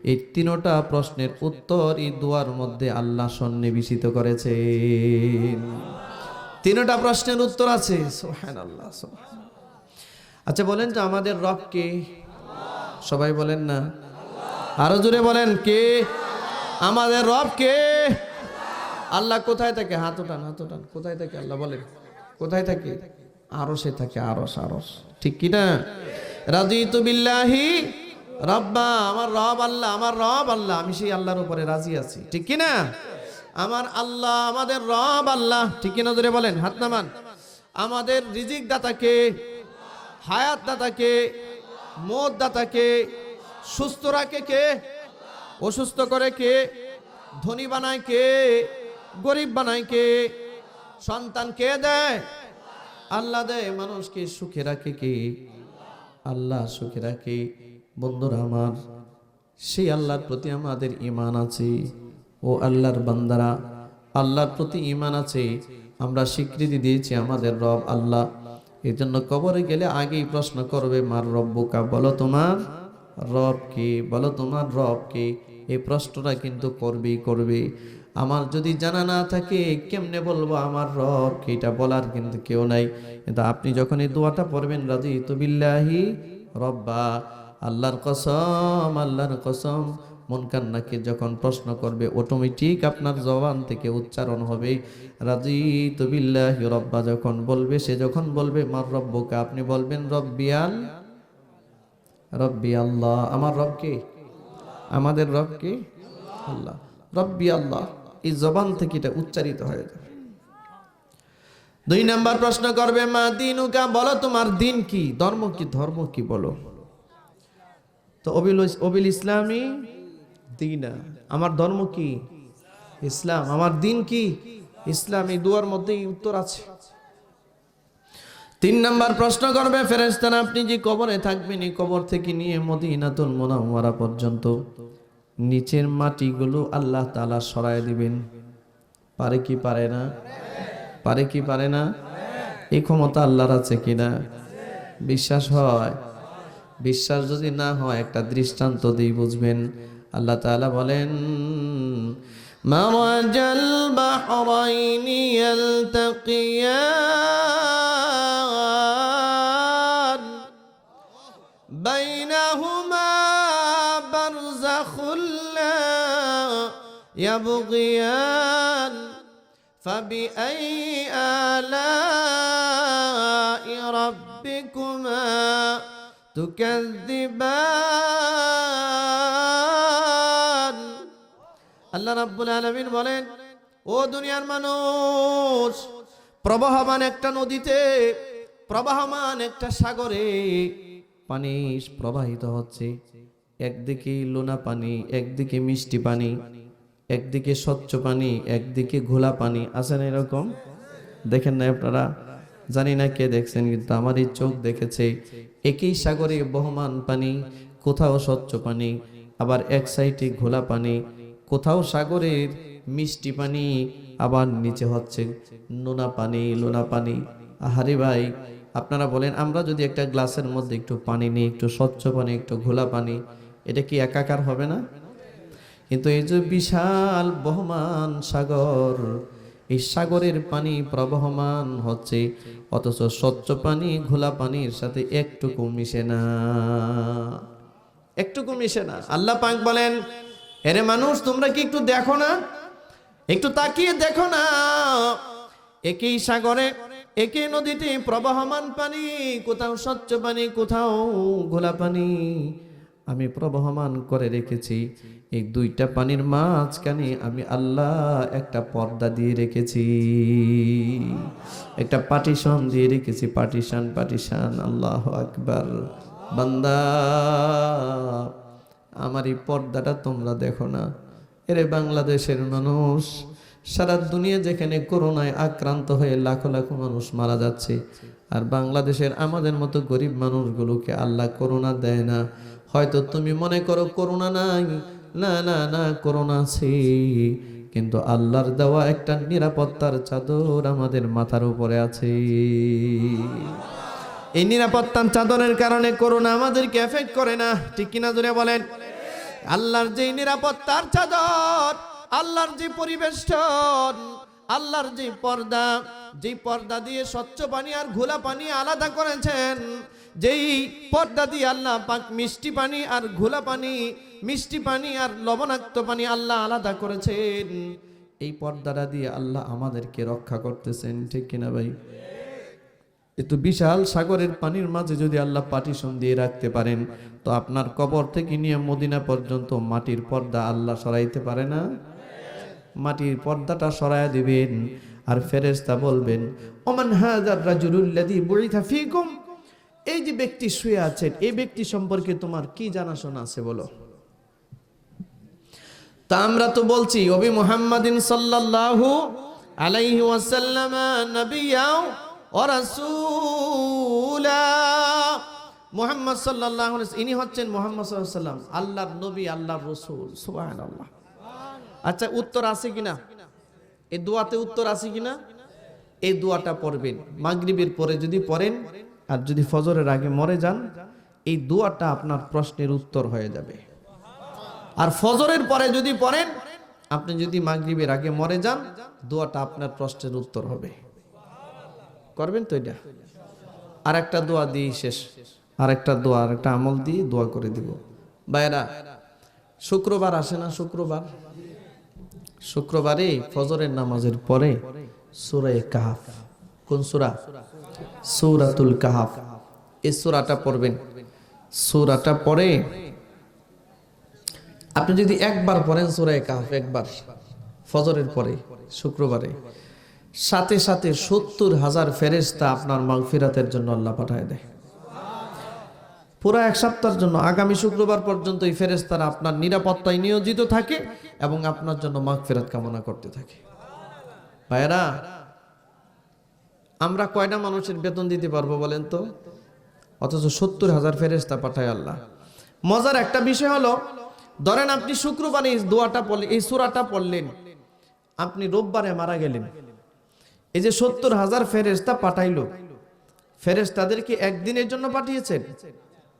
এই 3টা প্রশ্নের উত্তর এই দোয়ার মধ্যে আল্লাহ সন্নিবেশিত করেছেন। 3টা প্রশ্নের উত্তর আছে। সুবহানাল্লাহ, সুবহানাল্লাহ। আচ্ছা বলেন তো আমাদের রব কে? সবাই বলেন না, আরো জোরে বলেন, কে? আমাদের রব কে? আল্লাহ কোথায় থাকে? হাত উঠান, হাত উঠান। কোথায় থাকে আল্লাহ বলেন? কোথায় থাকে? আরশে থাকে। আরশ, আরশ, ঠিক কি না? রাদিতু বিল্লাহি রাব্বা, আমার রব আল্লাহ, আমার রব আল্লাহ, আমি সেই আল্লাহর উপরে রাজি আছি, ঠিক কি না? আমার আল্লাহ, আমাদের রব আল্লাহ, ঠিক কি না? জোরে বলেন, হাত নামান। আমাদের রিজিক দাতাকে, হায়াত দাতাকে, মওত দাতাকে, সুস্থ রাখে কে? অসুস্থ করে কে? ধনী বানায় কে? গরিব বানায় কে? সন্তান কে দেয়? আল্লাহ দেয়। মানুষকে সুখে রাখে কে? আল্লাহ সুখে রাখে। বন্ধুরা আমার, সেই আল্লাহর প্রতি আমাদের ঈমান আছে। ও আল্লাহর বান্দারা, আল্লাহর প্রতি ঈমান আছে। আমরা স্বীকৃতি দিয়েছি আমাদের রব আল্লাহ। এই জন্য কবরে গেলে আগেই প্রশ্ন করবে, মার রব্বুকা, বলো তোমার রব কে, বলো তোমার রব কে। এই প্রশ্নটা কিন্তু করবেই করবে। আমার যদি জানা না থাকে কেমনে বলবো আমার রব কে? এটা বলার কিন্তু কেউ নাই। কিন্তু আপনি যখন এই দোয়াটা পড়বেন, রাদিতু বিল্লাহি রব্বা, আল্লাহর কসম, আল্লাহর কসম, মুনকার নাকির যখন প্রশ্ন করবে অটোমেটিক আপনার জবান থেকে উচ্চারণ হবে রাদিতু বিল্লাহি রব্বা। যখন বলবে, সে যখন বলবে মার রব্বুকা, আপনি বলবেন রব্বিয়াল, রব্বি আল্লাহ, আমার রব কে? আমাদের রব কে? আল্লাহ। রব্বি আল্লাহ, এই জবান থেকে এটা উচ্চারিত হয়ে যাবে। 2 নাম্বার প্রশ্ন করবে, মা দিনুকা, বলো তোমার দিন কি, ধর্ম কি, ধর্ম কি বলো। তো অবিল ইসলামী দীনা, আমার ধর্ম কি? ইসলাম। আমার দিন কি? ইসলাম। এই দুয়ার মধ্যেই উত্তর আছে। 3 নাম্বার প্রশ্ন করবে ফেরেশতারা, আপনি যে কবরে থাকবেন, এই কবর থেকে নিয়ে মদিনাতুল মুনাওয়ারা পর্যন্ত নিচের মাটিগুলো আল্লাহ তাআলা সরায় দিবেন। পারে কি পারে না? পারে কি পারে না? এই ক্ষমতা আল্লাহর আছে কিনা? বিশ্বাস হয়? বিশ্বাস যদি না হয় একটা দৃষ্টান্ত দিয়ে বুঝবেন। আল্লাহ তাআলা বলেন, মারাজাল বাহরাইনি ইয়ালতাকিয়ান বাইনাহুমা বারযাখুল লা ইয়াবগিয়ান ফাবিআইয়ি আলাই রাব্বিকুমা তুকাযযিবান। আল্লাহ রাব্বুল আলামিন বলেন, ও দুনিয়ার মানুষ, প্রবাহমান একটা নদীতে, প্রবাহমান একটা সাগরে পানি প্রবাহিত হচ্ছে। একদিকে লোনা পানি, একদিকে মিষ্টি পানি, একদিকে স্বচ্ছ পানি, একদিকে ঘোলা পানি। আছে না এরকম? দেখেন না আপনারা? জানি না কে দেখছেন, কিন্তু আমার এই চোখ দেখেছে। একই সাগরে বহমান পানি, কোথাও স্বচ্ছ পানি, আবার এক সাইডে ঘোলা পানি, কোথাও সাগরের মিষ্টি পানি, আবার নিচে হচ্ছে নোনা পানি, লোনা পানি। আহারে ভাই, আপনারা বলেন, আমরা যদি একটা গ্লাসের মধ্যে একটু পানি নিই, একটু স্বচ্ছ পানি, একটু ঘোলা পানি, এটা কি একাকার হবে না? কিন্তু এই যে বিশাল বহমান সাগর, এই সাগরের পানি প্রবহমান হচ্ছে, অথচ স্বচ্ছ পানি ঘোলা পানির সাথে একটুকু মিশে না, একটুকু মিশে না। আল্লাহ পাক বলেন, এরে মানুষ তোমরা কি একটু দেখো না, একটু তাকিয়ে দেখো না, একই সাগরে একই নদীতে প্রবহমান পানি, কোথাও স্বচ্ছ পানি কোথাও ঘোলা পানি আমি প্রবহমান করে রেখেছি। এই দুইটা পানির মাঝখানে আমি আল্লাহ একটা পর্দা দিয়ে রেখেছি, একটা পার্টিশন দিয়ে রেখেছি, পার্টিশন পার্টিশন। আল্লাহু আকবার। বান্দা আমার এই পর্দাটা তোমরা দেখো না। এরে বাংলাদেশের মানুষ, সারা দুনিয়া যেখানে করোনায় আক্রান্ত হয়ে লাখো লাখো মানুষ মারা যাচ্ছে, আর বাংলাদেশের আমাদের মতো গরিব মানুষগুলোকে আল্লাহ করোনা দেয় না। হয়তো তুমি মনে করো করোনা নাই, না না না, করোনা আছে, কিন্তু আল্লাহর দেওয়া একটা নিরাপত্তার চাদর আমাদের মাথার উপরে আছে। এই নিরাপত্তার চাদরের কারণে করোনা আমাদেরকে এফেক্ট করে না, ঠিক কিনা জোরে বলেন। আল্লাহর যে নিরাপত্তার চাদর, আল্লাহর যে পরিবেষ্টন, আল্লাহর যে পর্দা, যেই পর্দা দিয়ে স্বচ্ছ পানি আর ঘোলা পানি আলাদা করেছেন, যেই পর্দা দিয়ে আল্লাহ পাক মিষ্টি পানি আর ঘোলা পানি, মিষ্টি পানি আর লবণাক্ত পানি আল্লাহ আলাদা করেছেন, এই পর্দাটা দিয়ে আল্লাহ আমাদেরকে রক্ষা করতেছেন, ঠিক কিনা ভাই? এতো বিশাল সাগরের পানির মাঝে যদি আল্লাহ পার্টিশন দিয়ে রাখতে পারেন, তো আপনার কবর থেকে নিয়ে মদিনা পর্যন্ত মাটির পর্দা আল্লাহ সরাইতে পারে না? মাটির পর্দাটা সরায়া দিবেন, আর ফেরেশতা বলবেন, ওমান হাযার রাজুলুল্লাযী বুইথা ফীকুম, এই যে ব্যক্তি শুয়ে আছেন, এই ব্যক্তি সম্পর্কে তোমার কি জানাশোনা আছে বলো। তা আমরা তো বলছি ওবি মুহাম্মাদিন সাল্লাল্লাহু আলাইহি ওয়াসাল্লাম নবিয়্যা ওয়া রাসূলা। মুহাম্মদ সাল্লাল্লাহু আলাইহি ওয়াসাল্লাম, ইনি হচ্ছেন মুহাম্মদ সাল্লাল্লাহু আলাইহি ওয়াসাল্লাম, আল্লাহর নবী, আল্লাহর রাসূল। সুবহানাল্লাহ। আচ্ছা, উত্তর আছে কিনা? এই দোয়াতে উত্তর আছে কিনা? এই দোয়াটা পড়বেন মাগরিবের পরে যদি পড়েন, আর যদি ফজরের আগে মরে যান, এই দোয়াটা আপনার প্রশ্নের উত্তর হয়ে যাবে। আর ফজরের পরে যদি পড়েন, আপনি যদি মাগরিবের আগে মরে যান, দোয়াটা আপনার প্রশ্নের উত্তর হবে। করবেন তো এটা? আর একটা দোয়া দিয়ে শেষ, আর একটা দোয়া, আর একটা আমল দিয়ে দোয়া করে দিব। ভাইরা, শুক্রবার আসে না? শুক্রবারে ফজরের নামাজের পরে সূরা কাহফ, কোন সূরা? সূরাতুল কাহফ। এই সূরাটা পড়বেন। সূরাটা পড়ে আপনি যদি একবার পড়েন সূরা কাহফ, একবার ফজরের পরে শুক্রবারে, সাথে সাথে ৭০,০০০ ফেরেশতা আপনার মাগফিরাতের জন্য আল্লাহ পাঠায় দেয়। পুরা এক সপ্তাহের জন্য, আগামী শুক্রবার পর্যন্ত এই ফেরেশতারা আপনার নিরাপত্তায় নিয়োজিত থাকে এবং আপনার জন্য মাগফিরাত কামনা করতে থাকে। ভাইরা, আমরা কয়টা মানুষের বেতন দিতে পারবো বলেন তো? অথচ ৭০,০০০ ফেরেশতা পাঠায় আল্লাহ। মজার একটা বিষয় হলো, ধরেন আপনি শুক্রবারে এই দোয়াটা পড়লেন, এই সূরাটা পড়লেন, আপনি রোববারে মারা গেলেন, এই যে ৭০,০০০ ফেরেশতা পাঠাইলো, ফেরেশতাদেরকে একদিনের জন্য পাঠিয়েছেন,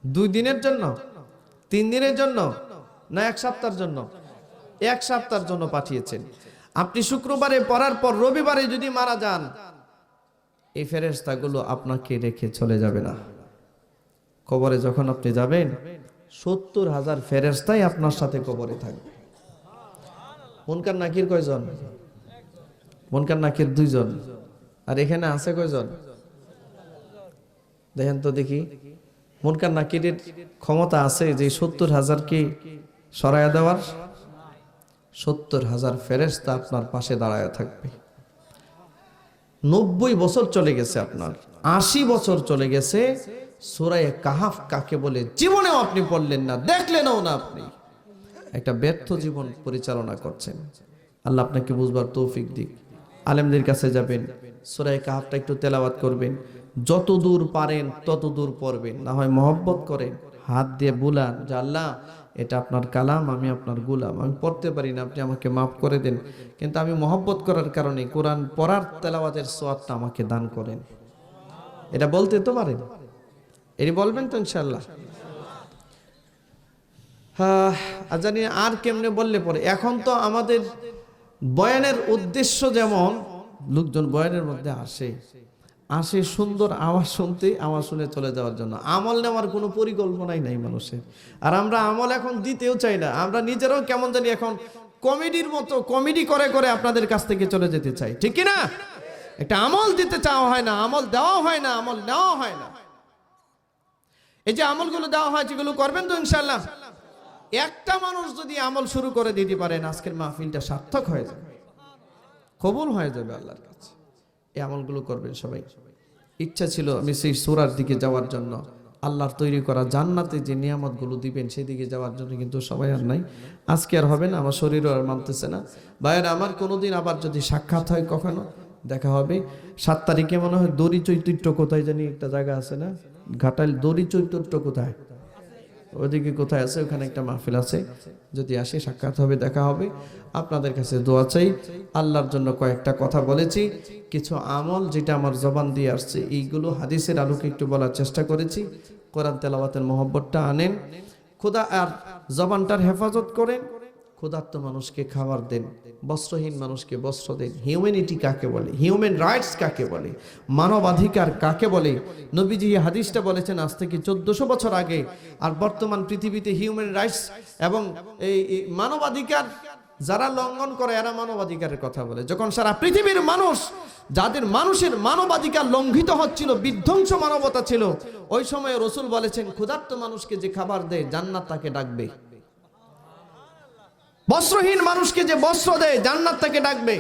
2 দিনের জন্য, 3 দিনের জন্য, না 1 সপ্তাহের জন্য? 1 সপ্তাহের জন্য পাঠিয়েছেন। আপনি শুক্রবারে পড়ার পর রবিবারে যদি মারা যান, এই ফেরেশতাগুলো আপনাকে রেখে চলে যাবে না। কবরে যখন আপনি যাবেন, ৭০,০০০ ফেরেশতাই আপনার সাথে কবরে থাকবে। মুনকার নাকির কয়জন? মুনকার নাকির 2 জন। আর এখানে আছে কয়জন? দেখেন তো দেখি, মুনকার নাকিরের ক্ষমতা আছে যে ৭০,০০০কে সরায়া দেওয়ার? ৭০,০০০ ফেরেশতা আপনার পাশে দাঁড়ায় থাকবে। ৯০ বছর চলে গেছে আপনার, ৮০ বছর চলে গেছে, সূরা কাহফ কাকে বলে জীবনেও আপনি পড়লেন না, দেখলেনও না। আপনি একটা ব্যর্থ জীবন পরিচালনা করছেন। আল্লাহ আপনাকে বুঝবার তৌফিক দিক। আলেমদের কাছে যাবেন, সূরা কাহফটা একটু তেলাওয়াত করবেন, যত দূর পারেন তত দূর পড়বেন। না হয় মহব্বত করেন, হাত দিয়ে বুলান যে আল্লাহ এটা আপনার কালাম, আমি আপনার গোলাম, আমি পড়তে পারি না, আপনি আমাকে মাফ করে দেন, কিন্তু আমি মহব্বত করার কারণে কোরআন পড়ার তেলাওয়াতের সওয়াবটা আমাকে দান করেন। এটা বলতে তো পারেন, এটি বলবেন তো ইনশাআল্লাহ? হ্যাঁ, জানি আর কেমনে বললে পরে। এখন তো আমাদের বয়ানের উদ্দেশ্য যেমন লোকজন বয়ানের মধ্যে আসে আসে সুন্দর আওয়াজ শুনতে, আওয়াজ শুনে চলে যাওয়ার জন্য। আমল নেওয়ার কোনো পরিকল্পনাই নাই মানুষের। আর আমরা আমল এখন দিতেও চাই না, আমরা নিজেরাও কেমন জানি এখন কমেডির মতো কমেডি করে করে আপনাদের কাছ থেকে চলে যেতে চাই, ঠিক কি না? একটা আমল দিতে চাওয়া হয় না, আমল দেওয়া হয় না, আমল নেওয়া হয় না। এই যে আমলগুলো দেওয়া হয় যেগুলো করবেন তো ইনশাআল্লাহ। একটা মানুষ যদি আমল শুরু করে দিতে পারেন, আজকের মাহফিলটা সার্থক হয়ে যাবে, কবুল হয়ে যাবে আল্লাহর কাছে। এই আমলগুলো করবেন সবাই। ইচ্ছা ছিল আমি সেই সূরার দিকে যাওয়ার জন্য, আল্লাহর তৈরি করা জান্নাতে যে নিয়ামতগুলো দিবেন সেদিকে যাওয়ার জন্য, কিন্তু সবাই আর নাই। আজকে আর হবে না, আমার শরীরও আর মানতেছে না। ভাইয়ের আমার কোনোদিন আবার যদি সাক্ষাৎ হয়, কখনো দেখা হবে। 7 তারিখে মনে হয় দড়ি চৈতন্য কোথায় জানি একটা জায়গা আছে না, ঘাটাইল দড়ি চৈতন্য কোথায়, ওইদিকে কোথায় আছে, ওখানে একটা মাহফিল আছে। যদি আসে সাক্ষাৎ হবে, দেখা হবে। আপনাদের কাছে দোয়া চাই। আল্লাহর জন্য কয়েকটা কথা বলেছি, কিছু আমল যেটা আমার জবান দিয়ে আসছে এইগুলো হাদিসের আলোকে একটু বলার চেষ্টা করেছি। কোরআন তেলাওয়াতের মহব্বতটা আনেন, খোদা আর জবানটার হেফাজত করেন। ক্ষুধার্ত মানুষকে খাবার দেন, বস্ত্রহীন মানুষকে বস্ত্র দেন। হিউম্যানিটি কাকে বলে, হিউম্যান রাইটস কাকে বলে, মানবাধিকার কাকে বলে? নবীজি এই হাদিসটা বলেছেন আজ থেকে 1400 বছর আগে। আর বর্তমান পৃথিবীতে হিউম্যান রাইটস এবং এই মানবাধিকার যারা লঙ্ঘন করে এরা মানবাধিকারের কথা বলে। যখন সারা পৃথিবীর মানুষ, যাদের মানুষের মানবাধিকার লঙ্ঘিত হচ্ছিল, বিধ্বংস মানবতা ছিল, ওই সময় রাসূল বলেছেন ক্ষুধার্ত মানুষকে যে খাবার দেয় জান্নাত তাকে ডাকবে, বস্ত্রহীন মানুষকে যে বস্ত্র দেয় জান্নাত তাকে ডাকবে।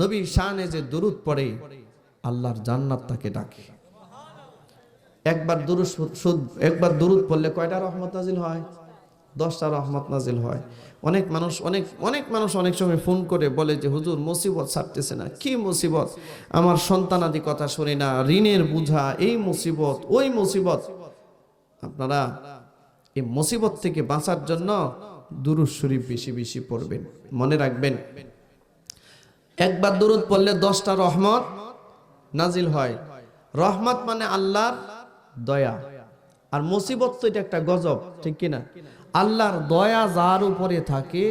নবী শানে যে দুরূদ পড়ে আল্লাহর জান্নাত তাকে ডাকে। একবার দুরূদ পড়লে কয়টা রহমত নাজিল হয়? 10টা রহমত নাজিল হয়। অনেক মানুষ অনেক সময় ফোন করে বলে যে হুজুর মুসিবত ছাড়তেছে না। কি মুসিবত? আমার সন্তানাদি কথা শুনি না, ঋণের বোঝা, এই মুসিবত ওই মুসিবত। আপনারা এই মুসিবত থেকে বাঁচার জন্য দুরূদ শরীফ বেশি বেশি পড়বেন। মনে রাখবেন, একবার দুরূদ পড়লে 10টা রহমত নাজিল হয়। রহমত মানে আল্লাহর দয়া, আর মুসিবত তো এটা একটা গজব, ঠিক কিনা? আল্লাহর দয়া যার উপরে থাকে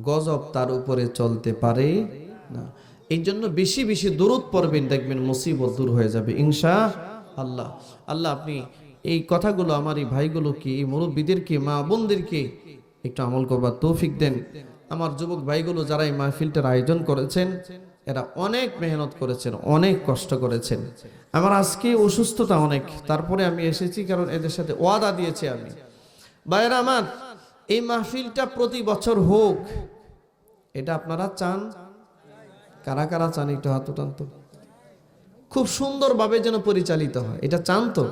গজব তার উপরে চলতে পারে না। এই জন্য বেশি বেশি দুরূদ পড়বেন, দেখবেন মুসিবত দূর হয়ে যাবে ইনশাআল্লাহ। আল্লাহ আপনি এই কথাগুলো আমার এই ভাইগুলোকে, এই মুরব্বীদেরকে, মা বোনদেরকে একটু আমল করবার তৌফিক দেন। আমার যুবক ভাইগুলো যারা এই মাহফিলটার আয়োজন করেছেন, এরা অনেক মেহনত করেছেন, অনেক কষ্ট করেছেন। আমার আজকে অসুস্থতা অনেক, তারপরে আমি এসেছি, কারণ এদের সাথে ওয়াদা দিয়েছি আমি। ভাইয়েরা আমার, এই মাহফিলটা প্রতি বছর হোক, এটা আপনারা চান? কারা কারা চান? একটু হাত টান তো। খুব সুন্দরভাবে যেন পরিচালিত হয়, এটা চান তো?